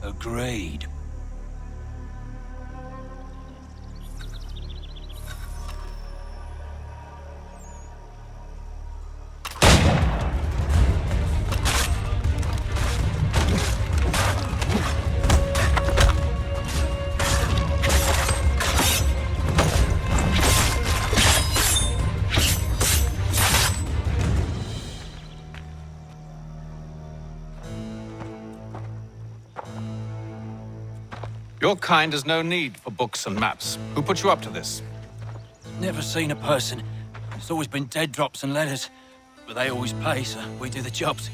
Agreed. Your kind has no need for books and maps. Who put you up to this? Never seen a person. It's always been dead drops and letters. But they always pay, so we do the jobs.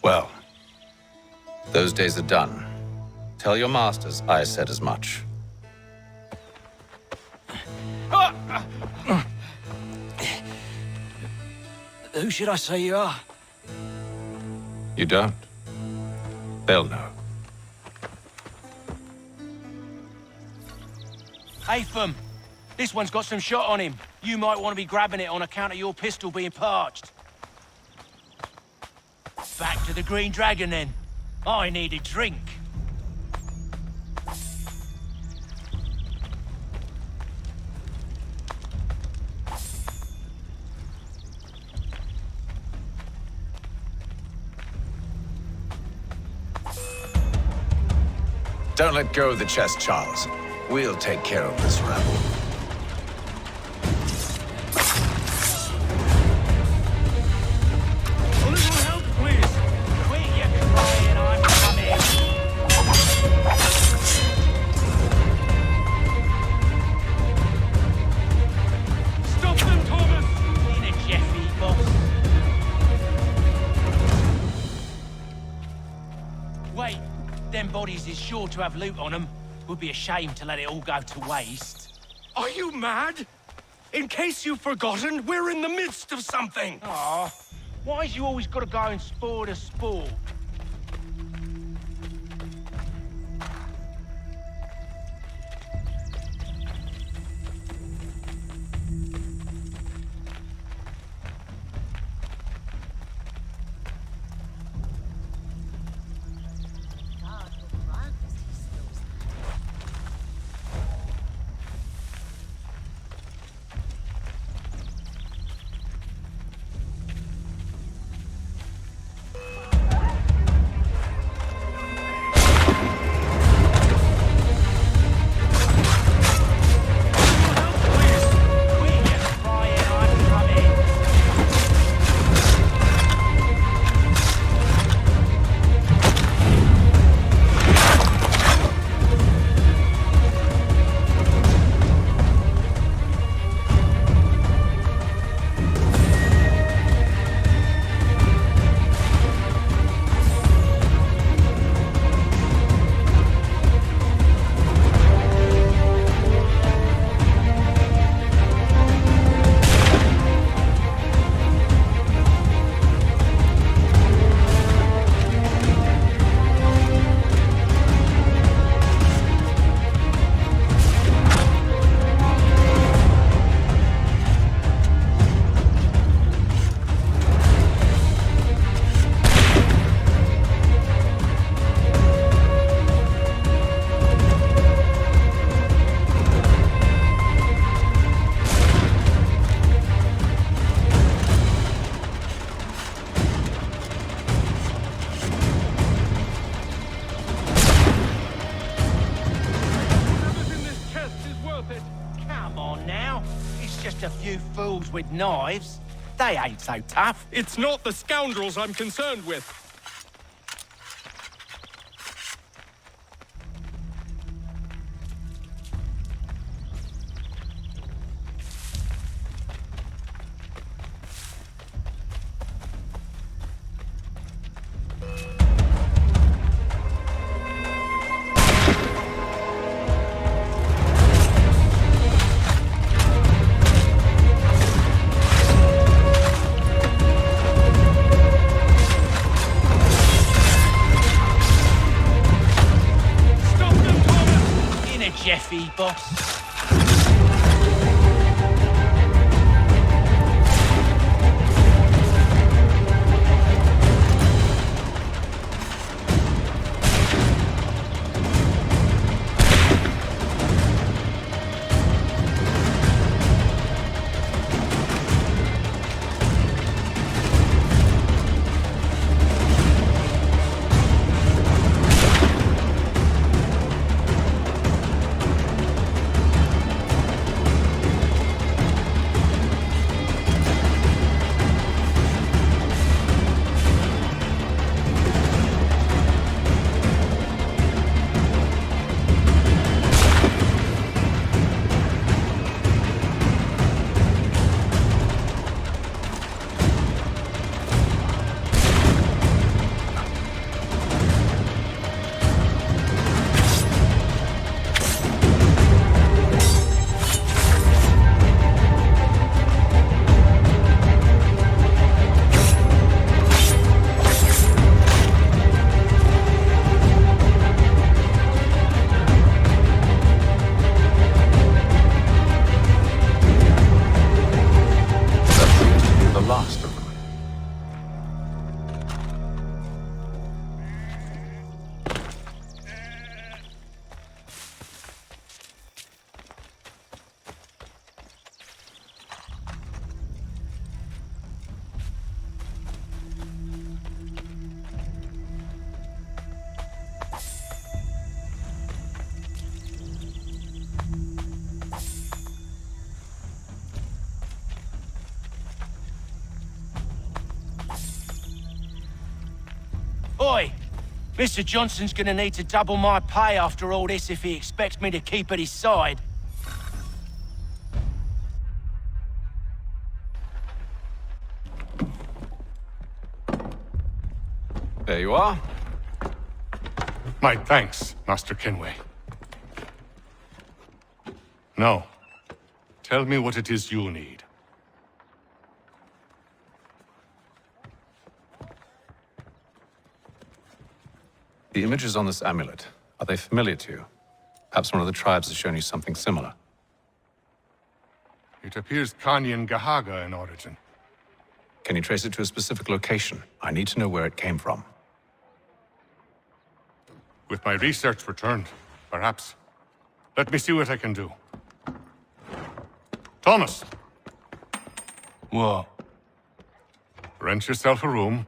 Well, those days are done. Tell your masters I said as much. Who should I say you are? You don't? They'll know. Haytham, this one's got some shot on him. You might want to be grabbing it on account of your pistol being parched. Back to the Green Dragon, then. I need a drink. Don't let go of the chest, Charles. We'll take care of this rabble. A little help, please. Quit your crying, I'm coming. Stop them, Thomas! In a Jeffy, boss. Wait, them bodies is sure to have loot on them. Would be a shame to let it all go to waste. Are you mad? In case you've forgotten, we're in the midst of something. Aw, why's you always got to go and spoil the sport? Fools with knives. They ain't so tough. It's not the scoundrels I'm concerned with. Jeffy, boss. Oi! Mr. Johnson's gonna need to double my pay after all this if he expects me to keep at his side. There you are. My thanks, Master Kenway. Now, tell me what it is you need. The images on this amulet, are they familiar to you? Perhaps one of the tribes has shown you something similar. It appears Kanyan Gahaga in origin. Can you trace it to a specific location? I need to know where it came from. With my research returned, perhaps. Let me see what I can do. Thomas! What? Rent yourself a room.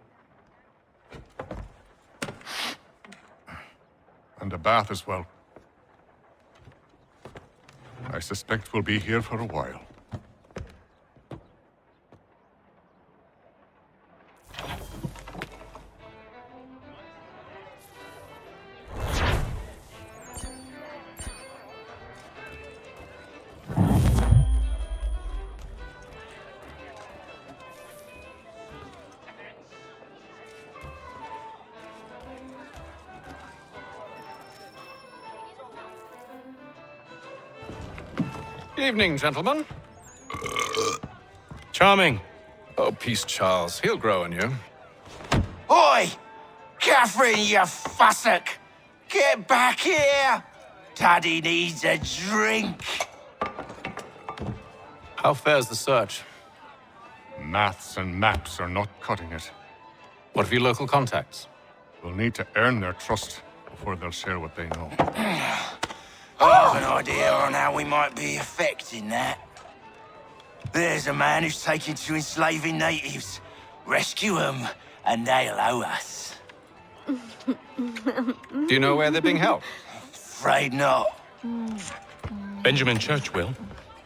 And a bath as well. I suspect we'll be here for a while. Evening, gentlemen. Charming. Oh, peace, Charles. He'll grow on you. Oi! Catherine, you fussock! Get back here! Daddy needs a drink. How fares the search? Maths and maps are not cutting it. What of your local contacts? We'll need to earn their trust before they'll share what they know. I have an idea on how we might be affecting that. There's a man who's taken to enslaving natives. Rescue them, and they'll owe us. Do you know where they're being held? Afraid not. Benjamin Church will.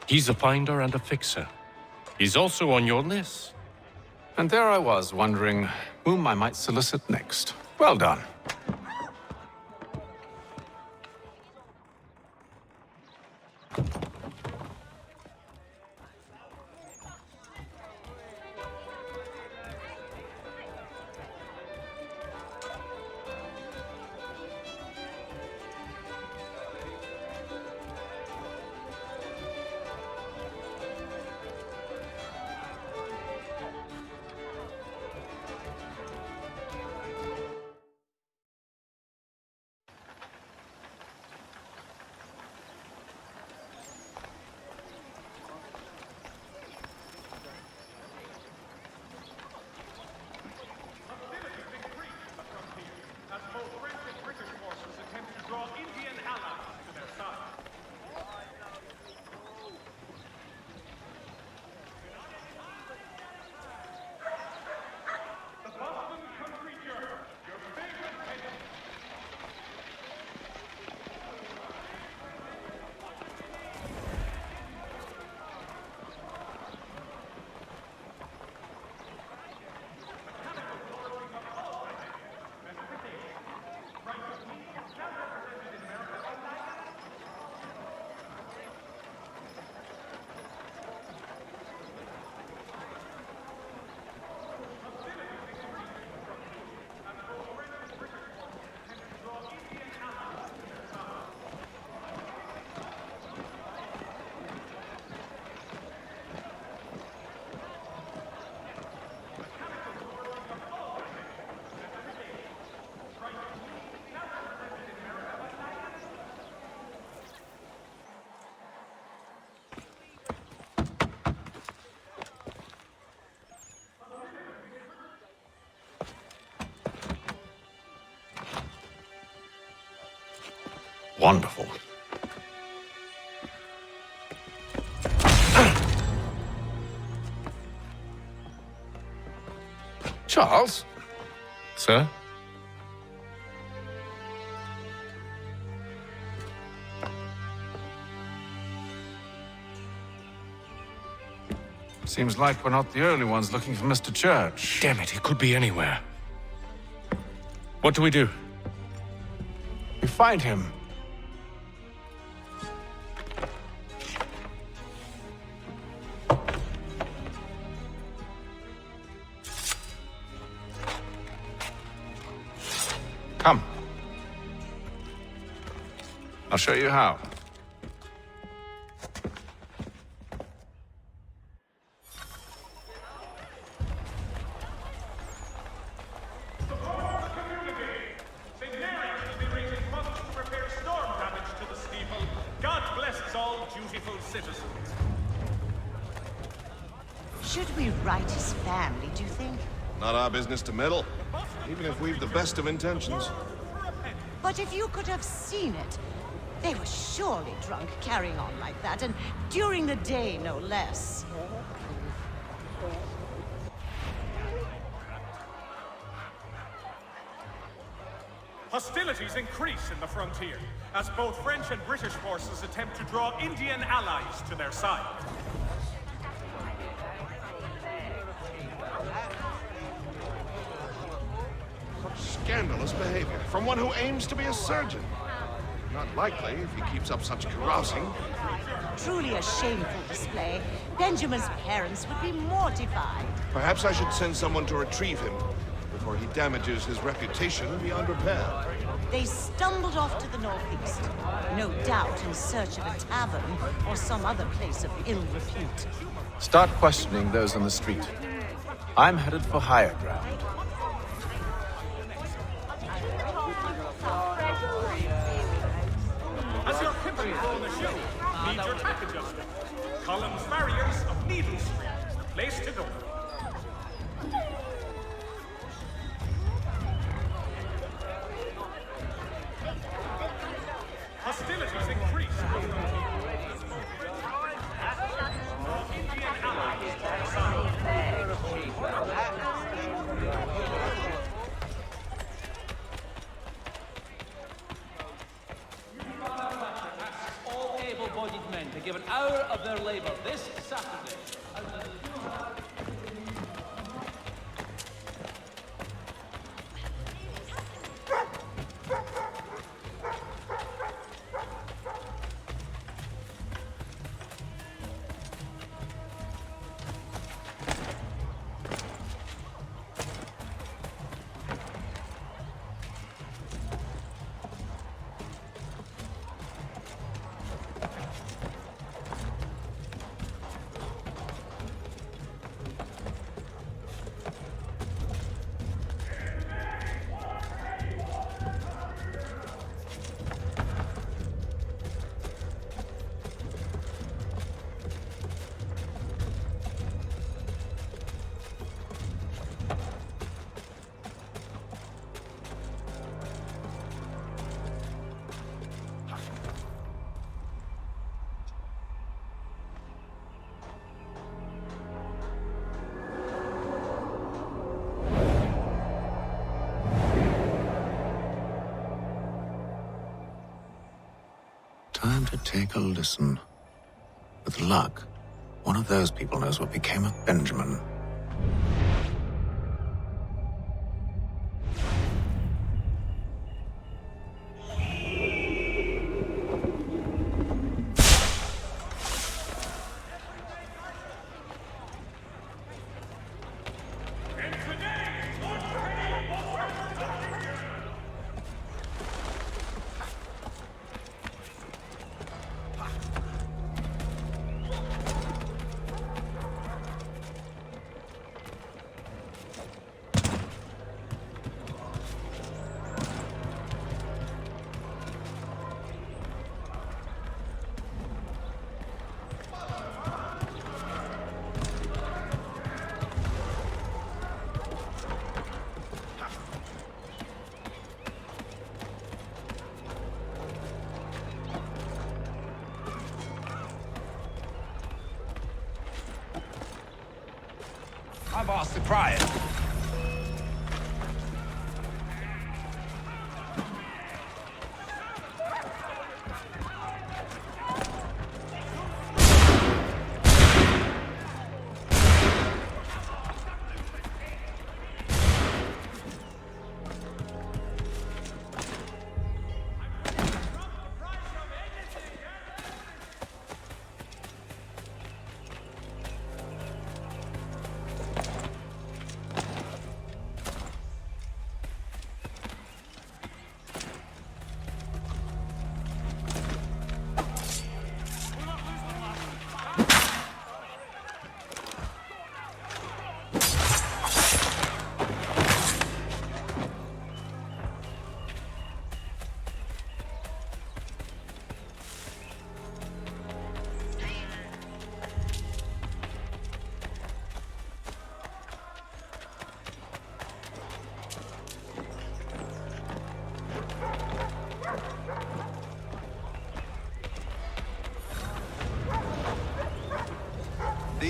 He's a finder and a fixer. He's also on your list. And there I was, wondering whom I might solicit next. Well done. Wonderful. Charles? Sir? Seems like we're not the only ones looking for Mr. Church. Damn it, he could be anywhere. What do we do? We find him. Come. I'll show you how. Should we write his family, do you think? Not our business to meddle, even if we've the best of intentions. But if you could have seen it, they were surely drunk carrying on like that, and during the day, no less. Hostilities increase in the frontier, as both French and British forces attempt to draw Indian allies to their side. Scandalous behavior from one who aims to be a surgeon. Not likely if he keeps up such carousing. Truly a shameful display. Benjamin's parents would be mortified. Perhaps I should send someone to retrieve him before he damages his reputation beyond repair. They stumbled off to the northeast, no doubt in search of a tavern or some other place of ill repute. Start questioning those on the street. I'm headed for higher ground. As your pimping on the show, need your tack adjustment. Columns barriers of Needle Street. Place to go. Hostilities increase. Indian allies to our side. All able-bodied men to give an hour of their labor this Saturday. Time to take a listen. With luck, one of those people knows what became of Benjamin. I've asked the crier.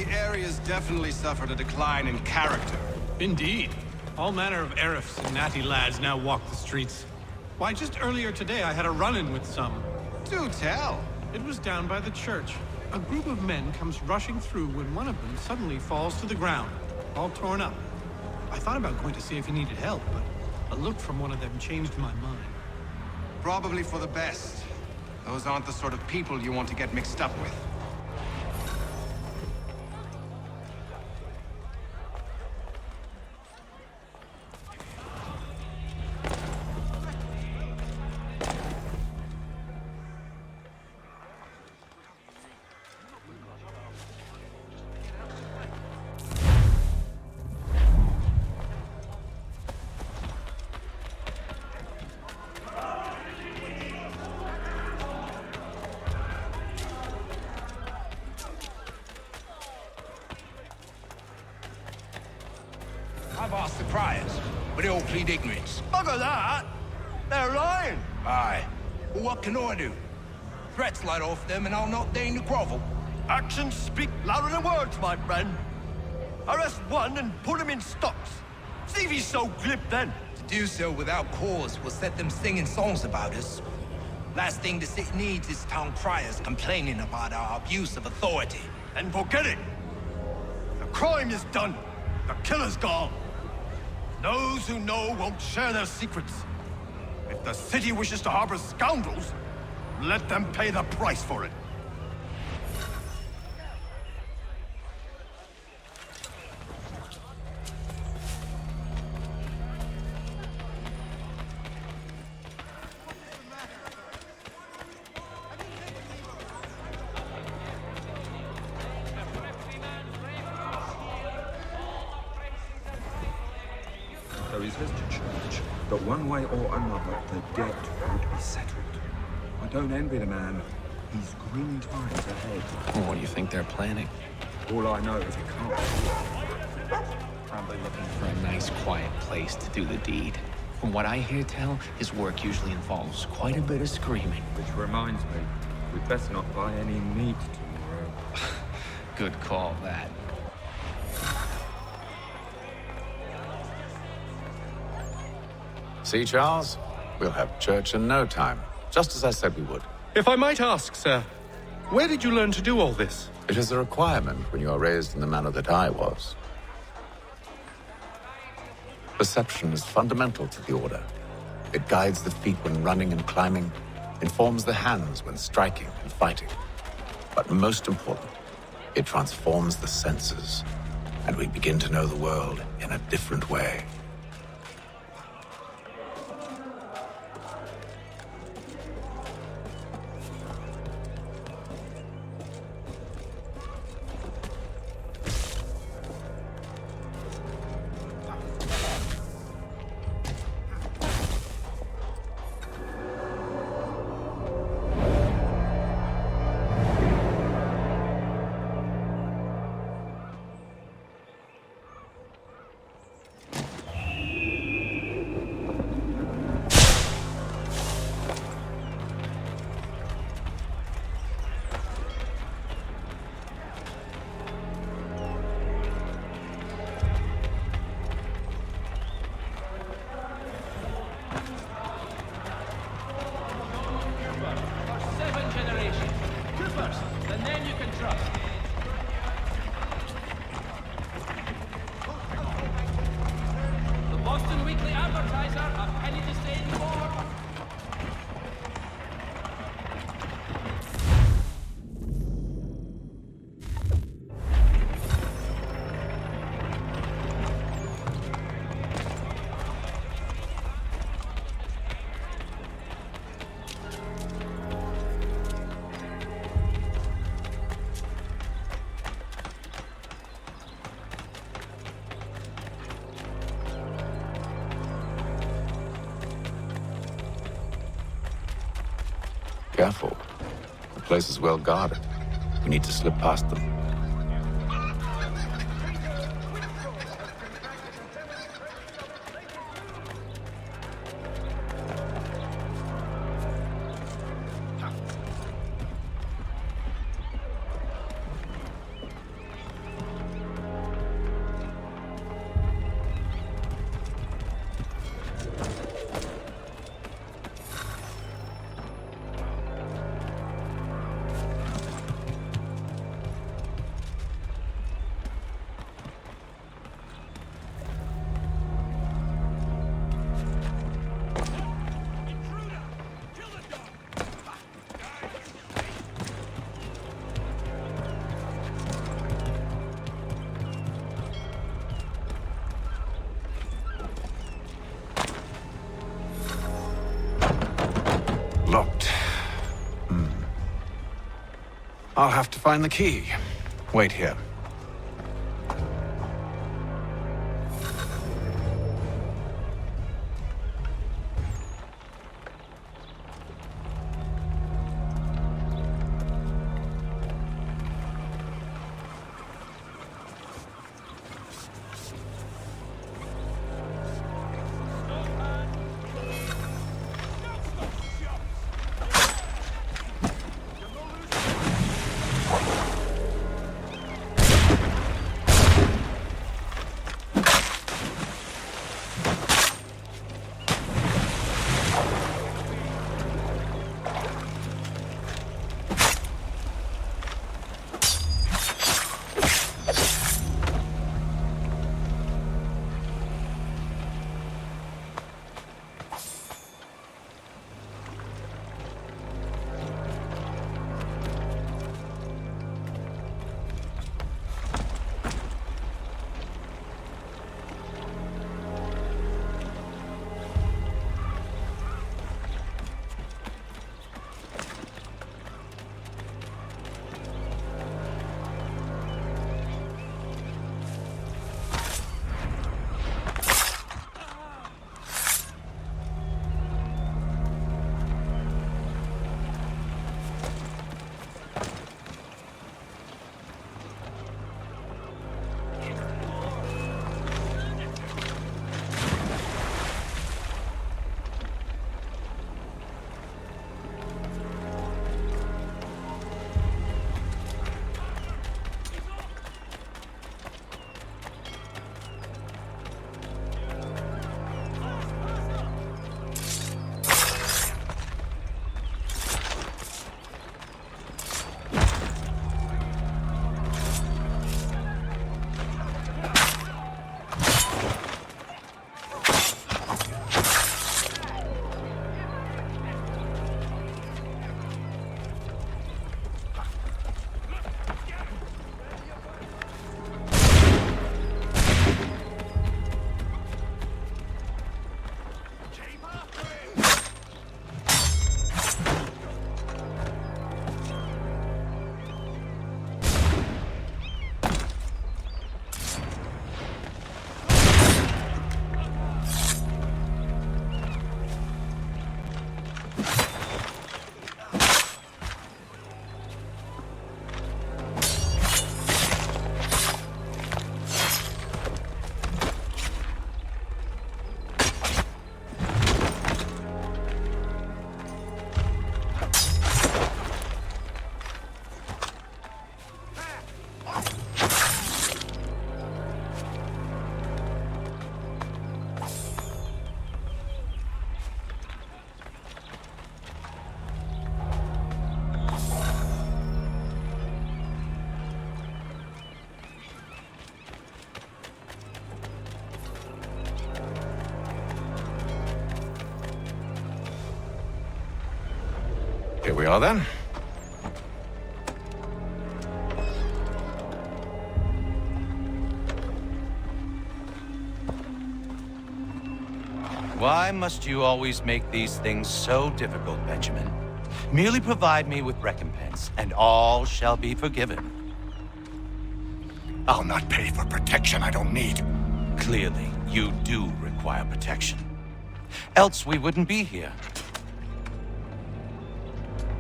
The area's definitely suffered a decline in character. Indeed. All manner of Arifs and natty lads now walk the streets. Why, just earlier today I had a run-in with some. Do tell. It was down by the church. A group of men comes rushing through when one of them suddenly falls to the ground, all torn up. I thought about going to see if he needed help, but a look from one of them changed my mind. Probably for the best. Those aren't the sort of people you want to get mixed up with. I've asked the criers, but they all plead ignorance. Bugger that! They're lying! Aye. Well, what can I do? Threats light off them and I'll not deign to grovel. Actions speak louder than words, my friend. Arrest one and put him in stocks. See if he's so glib then. To do so without cause will set them singing songs about us. Last thing the city needs is town criers complaining about our abuse of authority. And forget it. The crime is done. The killer's gone. Those who know won't share their secrets. If the city wishes to harbor scoundrels, let them pay the price for it. There is this to church, but one way or another, the debt would be settled. I don't envy the man. He's grim times ahead. Well, what do you think they're planning? All I know is it can't be. Probably looking for a nice, quiet place to do the deed. From what I hear tell, his work usually involves quite a bit of screaming. Which reminds me, we'd best not buy any meat tomorrow. Good call, that. See, Charles? We'll have church in no time, just as I said we would. If I might ask, sir, where did you learn to do all this? It is a requirement when you are raised in the manner that I was. Perception is fundamental to the Order. It guides the feet when running and climbing, informs the hands when striking and fighting. But most important, it transforms the senses, and we begin to know the world in a different way. Careful. The place is well guarded. We need to slip past them. I'll have to find the key. Wait here. Here we are, then. Why must you always make these things so difficult, Benjamin? Merely provide me with recompense, and all shall be forgiven. I'll not pay for protection I don't need. Clearly, you do require protection. Else we wouldn't be here.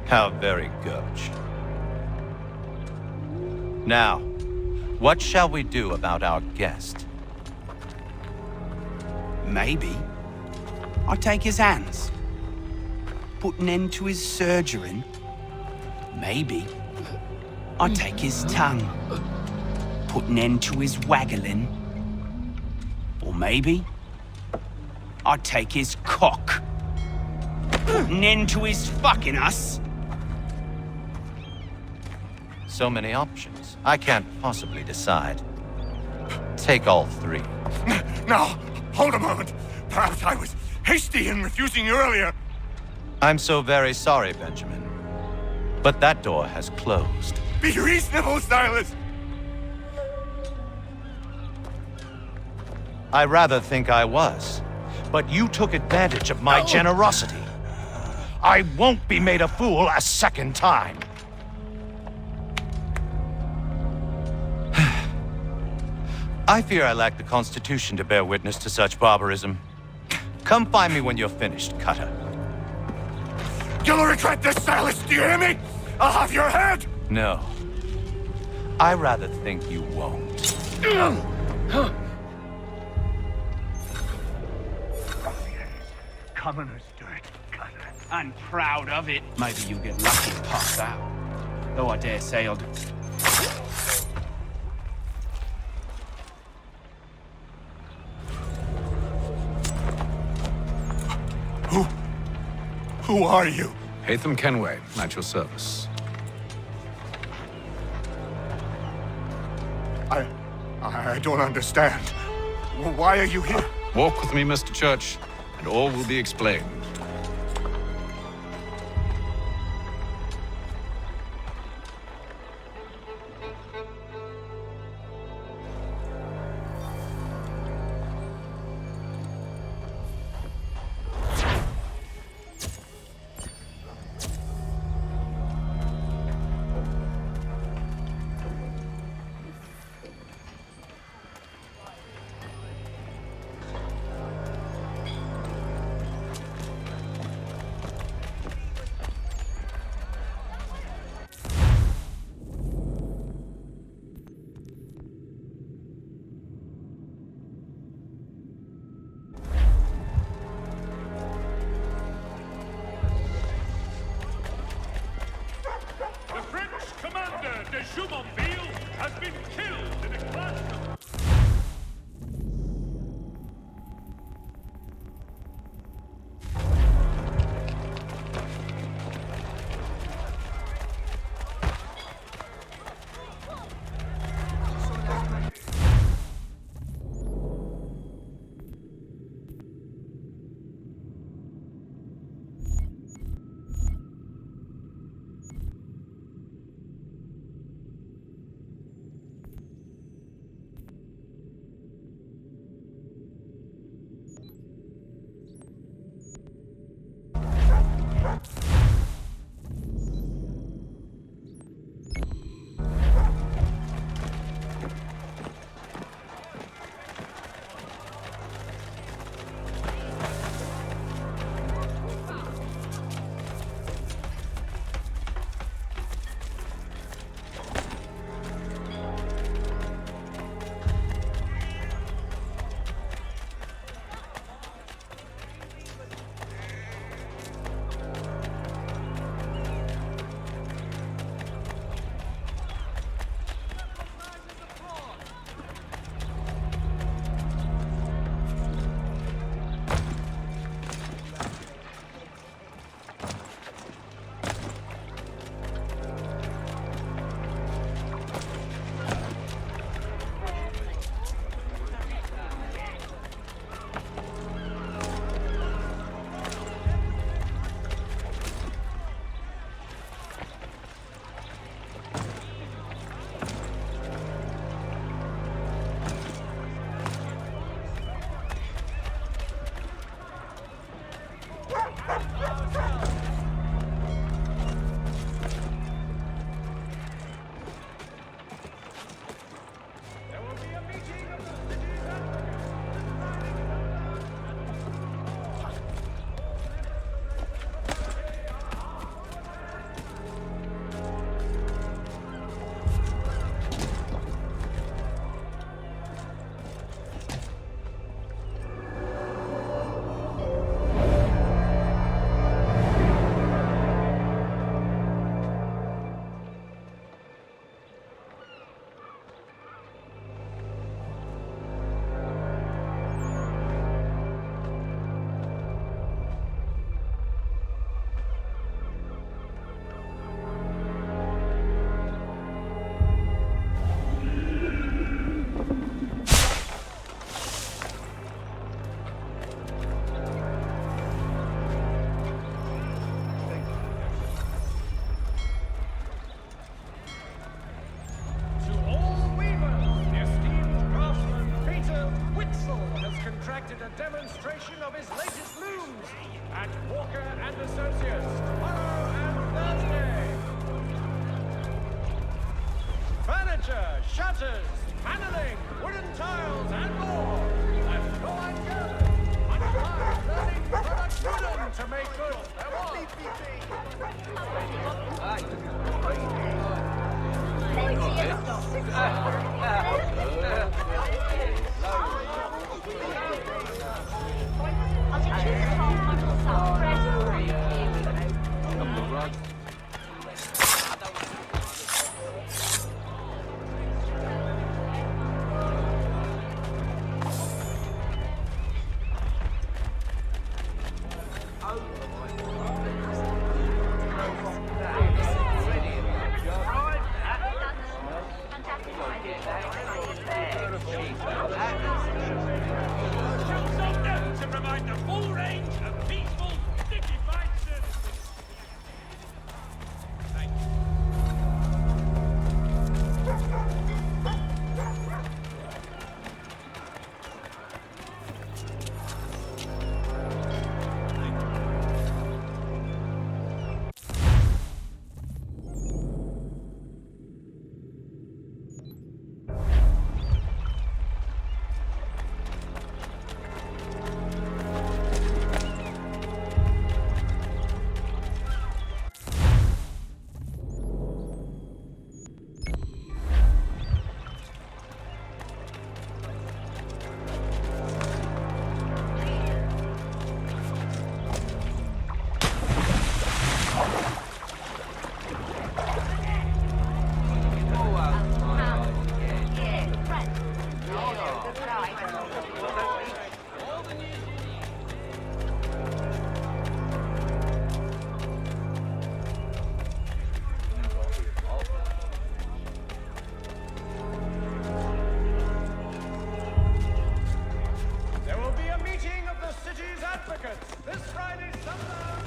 How very gauche. Now, what shall we do about our guest? Maybe I take his hands, put an end to his surgering. Maybe I take his tongue, put an end to his waggling. Or maybe I take his cock, put an end to his fucking us. So many options. I can't possibly decide. Take all three. Now, hold a moment. Perhaps I was hasty in refusing you earlier. I'm so very sorry, Benjamin. But that door has closed. Be reasonable, Silas! I rather think I was. But you took advantage of my generosity. I won't be made a fool a second time. I fear I lack the constitution to bear witness to such barbarism. Come find me when you're finished, Cutter. You'll regret this, Silas, do you hear me? I'll have your head! No. I rather think you won't. Commoners do it, Cutter. And proud of it. Maybe you get lucky and pass out. Though I dare say I'll do... Who are you? Hatham Kenway, at your service. I don't understand. Why are you here? Walk with me, Mr. Church, and all will be explained. demonstration of his latest looms at Walker and Associates tomorrow and Thursday. Furniture, shutters, paneling, wooden tiles, and more. That's all I gathered. I'm learning product wooden to make good. To provide the full range of peaceful, dignified services. Thank you. There will be a meeting of the city's advocates this Friday sundown.